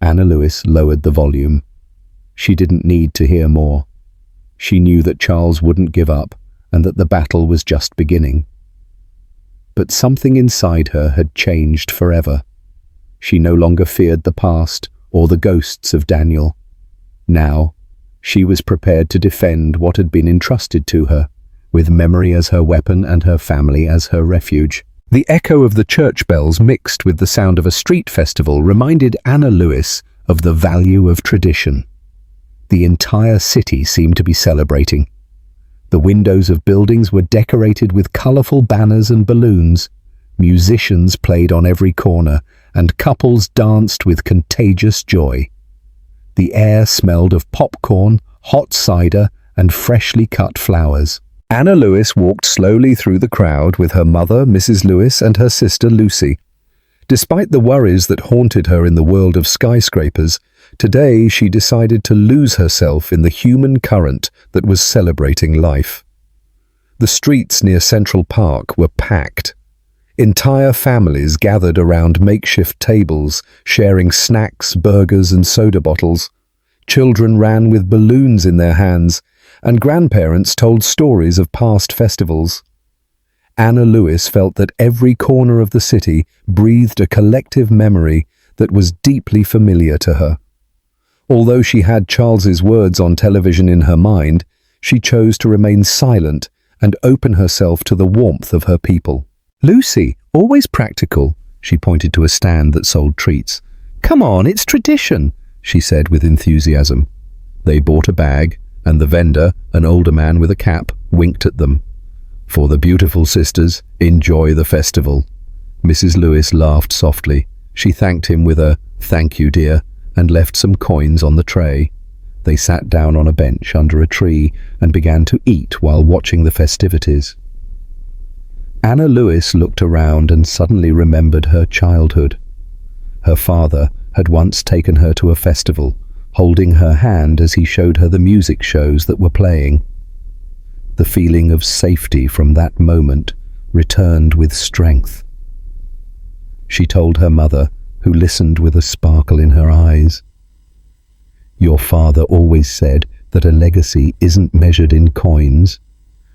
Anna Lewis lowered the volume. She didn't need to hear more. She knew that Charles wouldn't give up and that the battle was just beginning. But something inside her had changed forever. She no longer feared the past or the ghosts of Daniel. Now, she was prepared to defend what had been entrusted to her, with memory as her weapon and her family as her refuge. The echo of the church bells mixed with the sound of a street festival reminded Anna Lewis of the value of tradition. The entire city seemed to be celebrating. The windows of buildings were decorated with colourful banners and balloons. Musicians played on every corner, and couples danced with contagious joy. The air smelled of popcorn, hot cider, and freshly cut flowers. Anna Lewis walked slowly through the crowd with her mother, Mrs. Lewis, and her sister, Lucy. Despite the worries that haunted her in the world of skyscrapers, today she decided to lose herself in the human current that was celebrating life. The streets near Central Park were packed. Entire families gathered around makeshift tables, sharing snacks, burgers, and soda bottles. Children ran with balloons in their hands, and grandparents told stories of past festivals. Anna Lewis felt that every corner of the city breathed a collective memory that was deeply familiar to her. Although she had Charles's words on television in her mind, she chose to remain silent and open herself to the warmth of her people. "Lucy, always practical," she pointed to a stand that sold treats. "Come on, it's tradition," she said with enthusiasm. They bought a bag, and the vendor, an older man with a cap, winked at them. "For the beautiful sisters, enjoy the festival." Mrs. Lewis laughed softly. She thanked him with a "Thank you, dear," and left some coins on the tray. They sat down on a bench under a tree and began to eat while watching the festivities. Anna Lewis looked around and suddenly remembered her childhood. Her father had once taken her to a festival, holding her hand as he showed her the music shows that were playing. The feeling of safety from that moment returned with strength. She told her mother, who listened with a sparkle in her eyes. "Your father always said that a legacy isn't measured in coins,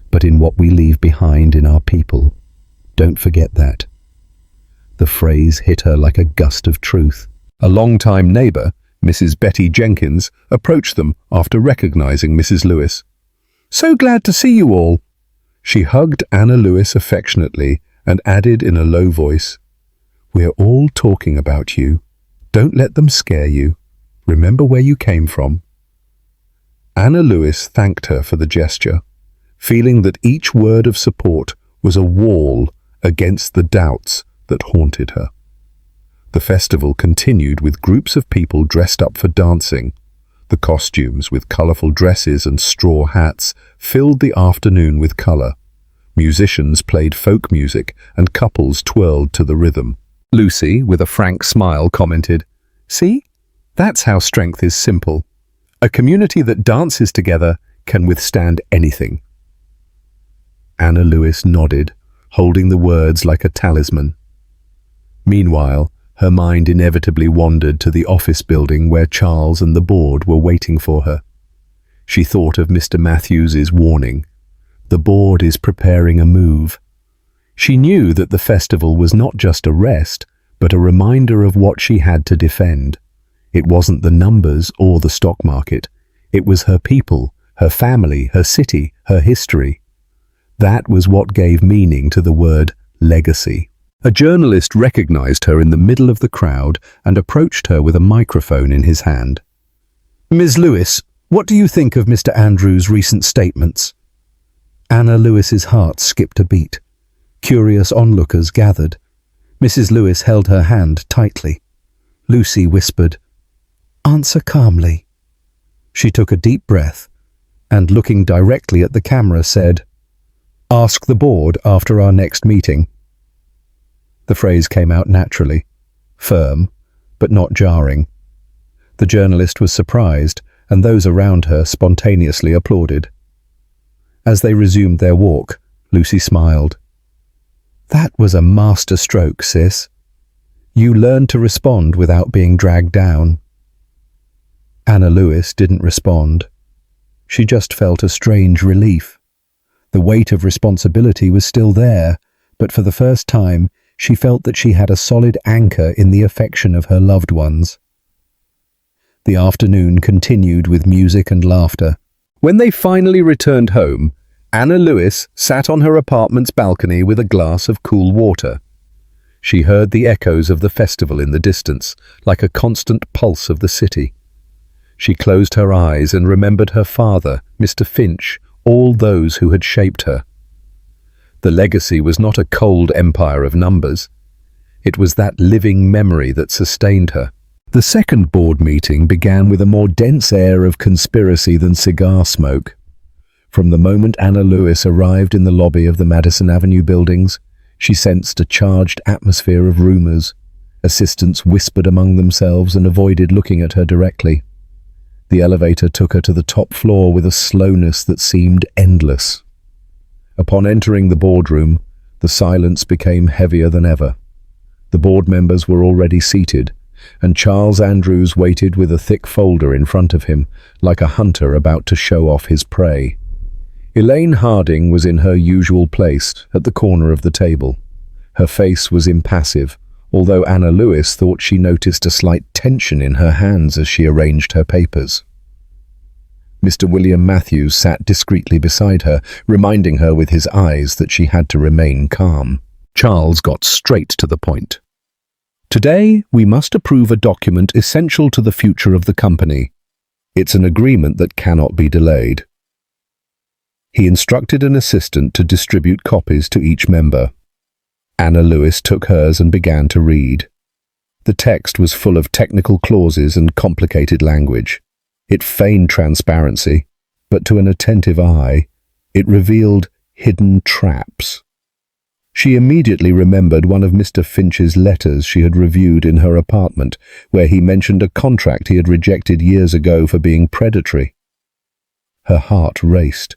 but in what we leave behind in our people. Don't forget that." The phrase hit her like a gust of truth. A long-time neighbour, Mrs. Betty Jenkins, approached them after recognizing Mrs. Lewis. "So glad to see you all." She hugged Anna Lewis affectionately and added in a low voice, "We're all talking about you. Don't let them scare you. Remember where you came from." Anna Lewis thanked her for the gesture, feeling that each word of support was a wall against the doubts that haunted her. The festival continued with groups of people dressed up for dancing. The costumes, with colourful dresses and straw hats, filled the afternoon with colour. Musicians played folk music and couples twirled to the rhythm. Lucy, with a frank smile, commented, "See? That's how strength is simple. A community that dances together can withstand anything." Anna Lewis nodded, holding the words like a talisman. Meanwhile, her mind inevitably wandered to the office building where Charles and the board were waiting for her. She thought of Mr. Matthews's warning. The board is preparing a move. She knew that the festival was not just a rest, but a reminder of what she had to defend. It wasn't the numbers or the stock market. It was her people, her family, her city, her history. That was what gave meaning to the word legacy. A journalist recognized her in the middle of the crowd and approached her with a microphone in his hand. "Ms. Lewis, what do you think of Mr. Andrews' recent statements?" Anna Lewis's heart skipped a beat. Curious onlookers gathered. Mrs. Lewis held her hand tightly. Lucy whispered, "Answer calmly." She took a deep breath and, looking directly at the camera, said, "Ask the board after our next meeting." The phrase came out naturally, firm, but not jarring. The journalist was surprised, and those around her spontaneously applauded. As they resumed their walk, Lucy smiled. "That was a master stroke, sis. You learned to respond without being dragged down." Anna Lewis didn't respond. She just felt a strange relief. The weight of responsibility was still there, but for the first time, she felt that she had a solid anchor in the affection of her loved ones. The afternoon continued with music and laughter. When they finally returned home, Anna Lewis sat on her apartment's balcony with a glass of cool water. She heard the echoes of the festival in the distance, like a constant pulse of the city. She closed her eyes and remembered her father, Mr. Finch, all those who had shaped her. The legacy was not a cold empire of numbers. It was that living memory that sustained her. The second board meeting began with a more dense air of conspiracy than cigar smoke. From the moment Anna Lewis arrived in the lobby of the Madison Avenue buildings, she sensed a charged atmosphere of rumors. Assistants whispered among themselves and avoided looking at her directly. The elevator took her to the top floor with a slowness that seemed endless. Upon entering the boardroom, the silence became heavier than ever. The board members were already seated, and Charles Andrews waited with a thick folder in front of him, like a hunter about to show off his prey. Elaine Harding was in her usual place, at the corner of the table. Her face was impassive, although Anna Lewis thought she noticed a slight tension in her hands as she arranged her papers. Mr. William Matthews sat discreetly beside her, reminding her with his eyes that she had to remain calm. Charles got straight to the point. "Today, we must approve a document essential to the future of the company. It's an agreement that cannot be delayed." He instructed an assistant to distribute copies to each member. Anna Lewis took hers and began to read. The text was full of technical clauses and complicated language. It feigned transparency, but to an attentive eye, it revealed hidden traps. She immediately remembered one of Mr. Finch's letters she had reviewed in her apartment, where he mentioned a contract he had rejected years ago for being predatory. Her heart raced.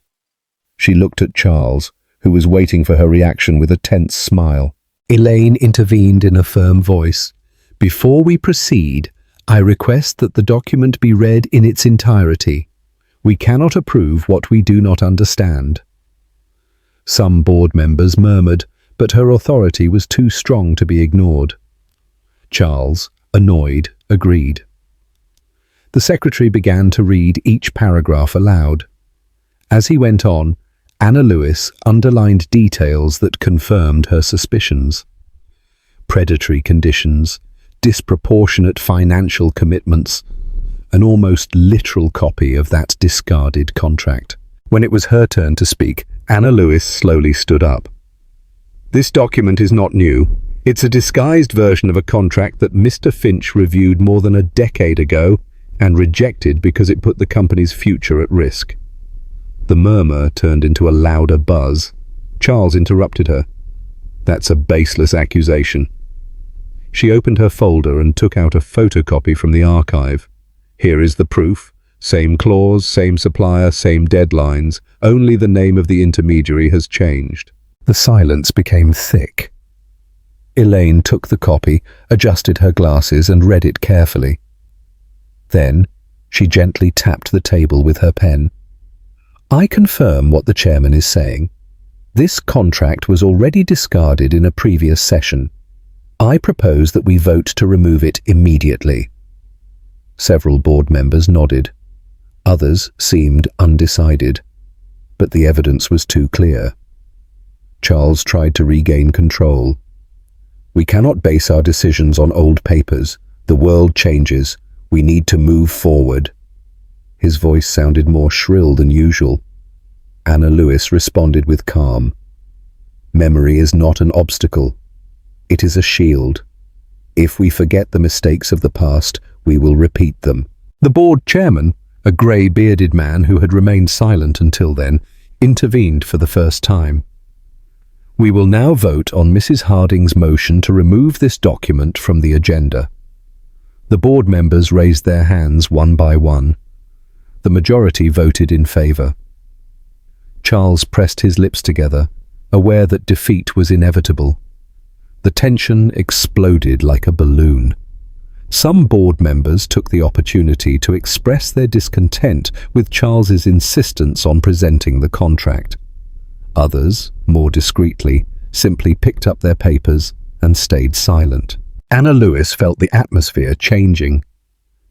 She looked at Charles, who was waiting for her reaction with a tense smile. Elaine intervened in a firm voice. "Before we proceed, I request that the document be read in its entirety. We cannot approve what we do not understand." Some board members murmured, but her authority was too strong to be ignored. Charles, annoyed, agreed. The secretary began to read each paragraph aloud. As he went on, Anna Lewis underlined details that confirmed her suspicions. Predatory conditions, disproportionate financial commitments, an almost literal copy of that discarded contract. When it was her turn to speak, Anna Lewis slowly stood up. "This document is not new. It's a disguised version of a contract that Mr. Finch reviewed more than a decade ago and rejected because it put the company's future at risk." The murmur turned into a louder buzz. Charles interrupted her. "That's a baseless accusation." She opened her folder and took out a photocopy from the archive. "Here is the proof. Same clause, same supplier, same deadlines. Only the name of the intermediary has changed." The silence became thick. Elaine took the copy, adjusted her glasses and read it carefully. Then, she gently tapped the table with her pen. "I confirm what the chairman is saying. This contract was already discarded in a previous session. I propose that we vote to remove it immediately." Several board members nodded. Others seemed undecided, but the evidence was too clear. Charles tried to regain control. "We cannot base our decisions on old papers. The world changes. We need to move forward." His voice sounded more shrill than usual. Anna Lewis responded with calm. "Memory is not an obstacle. It is a shield. If we forget the mistakes of the past, we will repeat them." The board chairman, a grey-bearded man who had remained silent until then, intervened for the first time. "We will now vote on Mrs. Harding's motion to remove this document from the agenda." The board members raised their hands one by one. The majority voted in favour. Charles pressed his lips together, aware that defeat was inevitable. The tension exploded like a balloon. Some board members took the opportunity to express their discontent with Charles's insistence on presenting the contract. Others, more discreetly, simply picked up their papers and stayed silent. Anna Lewis felt the atmosphere changing.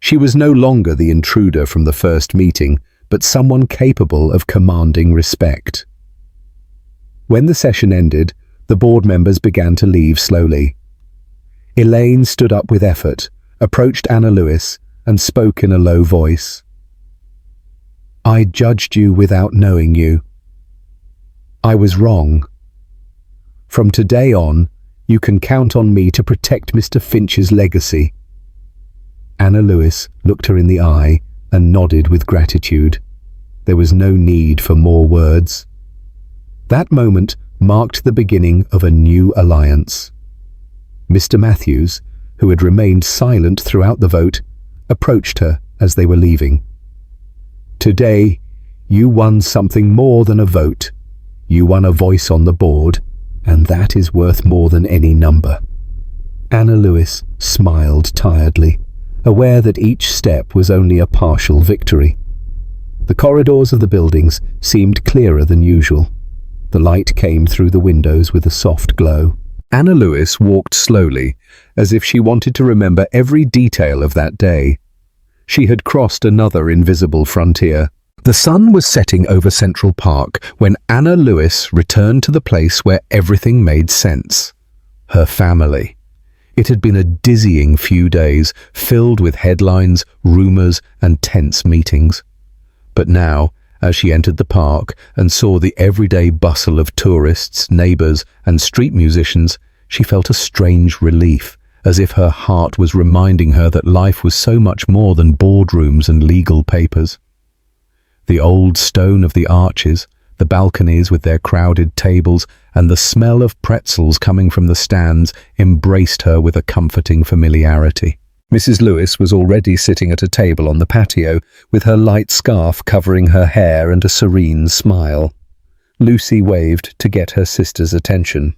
She was no longer the intruder from the first meeting, but someone capable of commanding respect. When the session ended, the board members began to leave slowly. Elaine stood up with effort, approached Anna Lewis, and spoke in a low voice. "I judged you without knowing you. I was wrong. From today on, you can count on me to protect Mr. Finch's legacy." Anna Lewis looked her in the eye and nodded with gratitude. There was no need for more words. That moment marked the beginning of a new alliance. Mr. Matthews, who had remained silent throughout the vote, approached her as they were leaving. "Today, you won something more than a vote. You won a voice on the board, and that is worth more than any number." Anna Lewis smiled tiredly, aware that each step was only a partial victory. The corridors of the buildings seemed clearer than usual. The light came through the windows with a soft glow. Anna Lewis walked slowly, as if she wanted to remember every detail of that day. She had crossed another invisible frontier. The sun was setting over Central Park when Anna Lewis returned to the place where everything made sense. Her family. It had been a dizzying few days, filled with headlines, rumors, and tense meetings. But now, as she entered the park and saw the everyday bustle of tourists, neighbors, and street musicians, she felt a strange relief, as if her heart was reminding her that life was so much more than boardrooms and legal papers. The old stone of the arches, the balconies with their crowded tables, and the smell of pretzels coming from the stands embraced her with a comforting familiarity. Mrs. Lewis was already sitting at a table on the patio, with her light scarf covering her hair and a serene smile. Lucy waved to get her sister's attention.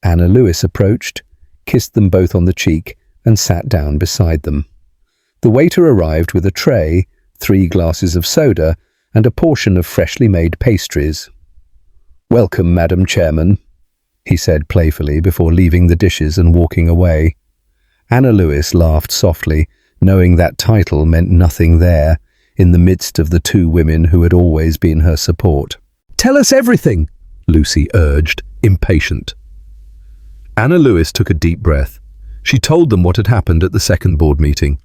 Anna Lewis approached, kissed them both on the cheek, and sat down beside them. The waiter arrived with a tray, 3 glasses of soda, and a portion of freshly made pastries. "Welcome, Madam Chairman," he said playfully before leaving the dishes and walking away. Anna Lewis laughed softly, knowing that title meant nothing there, in the midst of the 2 women who had always been her support. "Tell us everything," Lucy urged, impatient. Anna Lewis took a deep breath. She told them what had happened at the second board meeting,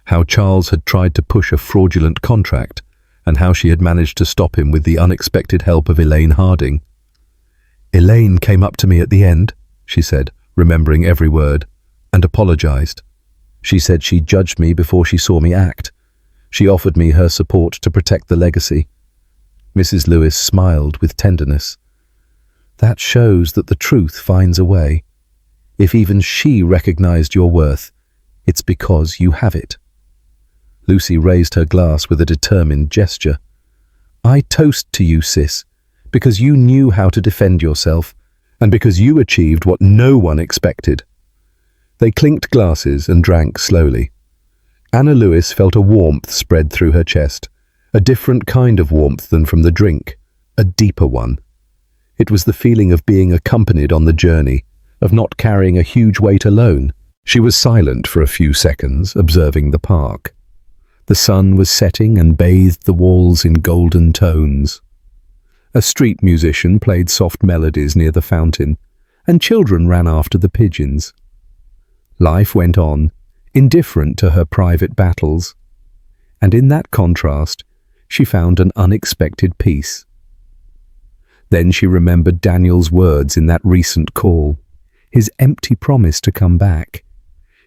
how Charles had tried to push a fraudulent contract, and how she had managed to stop him with the unexpected help of Elaine Harding. "Elaine came up to me at the end," she said, remembering every word, "and apologized. She said she judged me before she saw me act. She offered me her support to protect the legacy." Mrs. Lewis smiled with tenderness. "That shows that the truth finds a way. If even she recognized your worth, it's because you have it." Lucy raised her glass with a determined gesture. "I toast to you, sis, because you knew how to defend yourself, and because you achieved what no one expected." They clinked glasses and drank slowly. Anna Lewis felt a warmth spread through her chest, a different kind of warmth than from the drink, a deeper one. It was the feeling of being accompanied on the journey, of not carrying a huge weight alone. She was silent for a few seconds, observing the park. The sun was setting and bathed the walls in golden tones. A street musician played soft melodies near the fountain, and children ran after the pigeons. Life went on, indifferent to her private battles, and in that contrast, she found an unexpected peace. Then she remembered Daniel's words in that recent call, his empty promise to come back,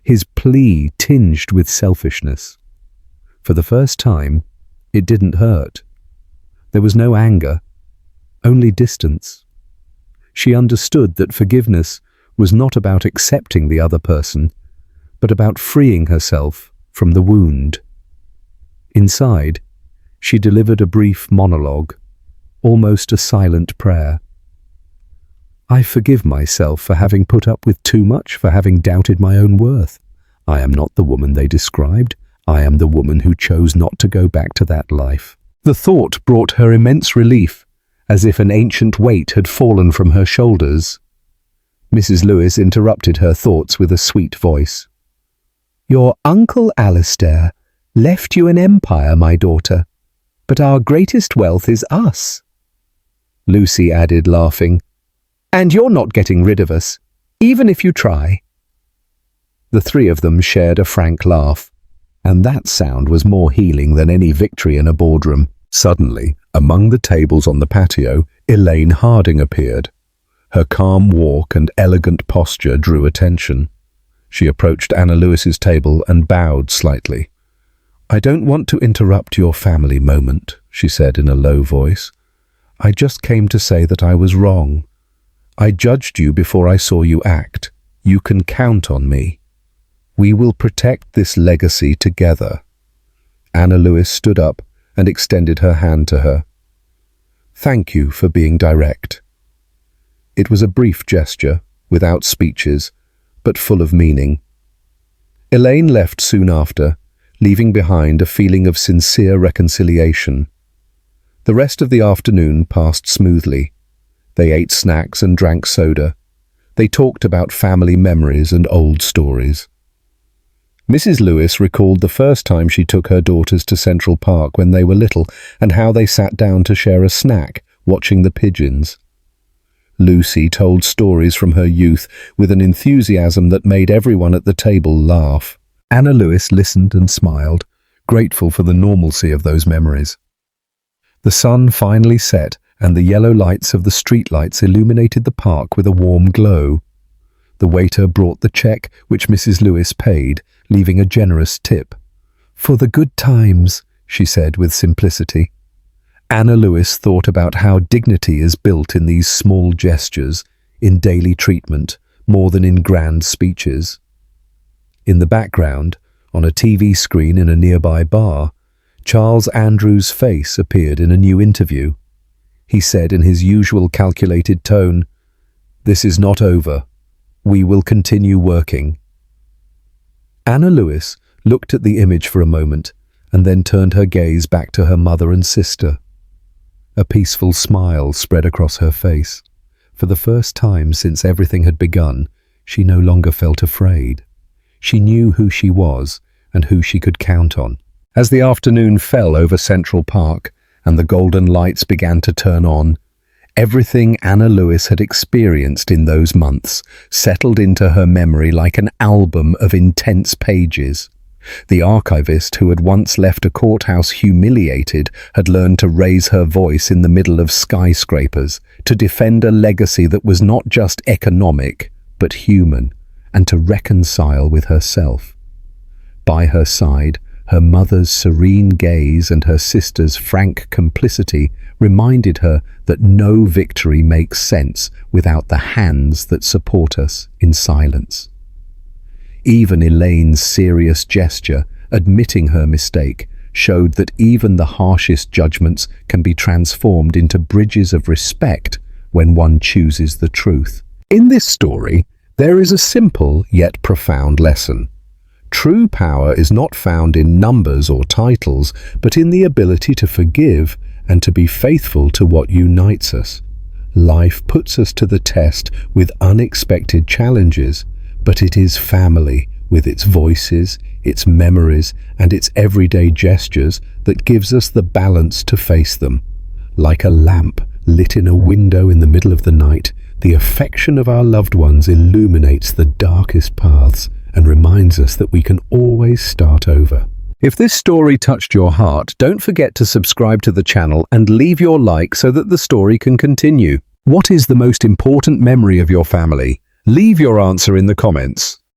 his plea tinged with selfishness. For the first time, it didn't hurt. There was no anger, only distance. She understood that forgiveness was not about accepting the other person, but about freeing herself from the wound. Inside, she delivered a brief monologue. almost a silent prayer. I forgive myself for having put up with too much, for having doubted my own worth. I am not the woman they described. I am the woman who chose not to go back to that life. The thought brought her immense relief, as if an ancient weight had fallen from her shoulders. Mrs. Lewis interrupted her thoughts with a sweet voice. Your Uncle Alistair left you an empire, my daughter, but our greatest wealth is us. Lucy added, laughing, and you're not getting rid of us, even if you try. The three of them shared a frank laugh, and that sound was more healing than any victory in a boardroom. Suddenly, among the tables on the patio, Elaine Harding appeared. Her calm walk and elegant posture drew attention. She approached Anna Lewis's table and bowed slightly. I don't want to interrupt your family moment, she said in a low voice. I just came to say that I was wrong. I judged you before I saw you act. You can count on me. We will protect this legacy together. Anna Lewis stood up and extended her hand to her. Thank you for being direct. It was a brief gesture, without speeches, but full of meaning. Elaine left soon after, leaving behind a feeling of sincere reconciliation. The rest of the afternoon passed smoothly. They ate snacks and drank soda. They talked about family memories and old stories. Mrs. Lewis recalled the first time she took her daughters to Central Park when they were little and how they sat down to share a snack, watching the pigeons. Lucy told stories from her youth with an enthusiasm that made everyone at the table laugh. Anna Lewis listened and smiled, grateful for the normalcy of those memories. The sun finally set, and the yellow lights of the streetlights illuminated the park with a warm glow. The waiter brought the check, which Mrs. Lewis paid, leaving a generous tip. For the good times, she said with simplicity. Anna Lewis thought about how dignity is built in these small gestures, in daily treatment, more than in grand speeches. In the background, on a TV screen in a nearby bar, Charles Andrews' face appeared in a new interview. He said in his usual calculated tone, "This is not over. We will continue working." Anna Lewis looked at the image for a moment and then turned her gaze back to her mother and sister. A peaceful smile spread across her face. For the first time since everything had begun, she no longer felt afraid. She knew who she was and who she could count on. As the afternoon fell over Central Park and the golden lights began to turn on, everything Anna Lewis had experienced in those months settled into her memory like an album of intense pages. The archivist who had once left a courthouse humiliated had learned to raise her voice in the middle of skyscrapers, to defend a legacy that was not just economic, but human, and to reconcile with herself. By her side, her mother's serene gaze and her sister's frank complicity reminded her that no victory makes sense without the hands that support us in silence. Even Elaine's serious gesture, admitting her mistake, showed that even the harshest judgments can be transformed into bridges of respect when one chooses the truth. In this story, there is a simple yet profound lesson. True power is not found in numbers or titles, but in the ability to forgive and to be faithful to what unites us. Life puts us to the test with unexpected challenges, but it is family, with its voices, its memories, and its everyday gestures, that gives us the balance to face them. Like a lamp lit in a window in the middle of the night, the affection of our loved ones illuminates the darkest paths and reminds us that we can always start over. If this story touched your heart, don't forget to subscribe to the channel and leave your like so that the story can continue. What is the most important memory of your family? Leave your answer in the comments.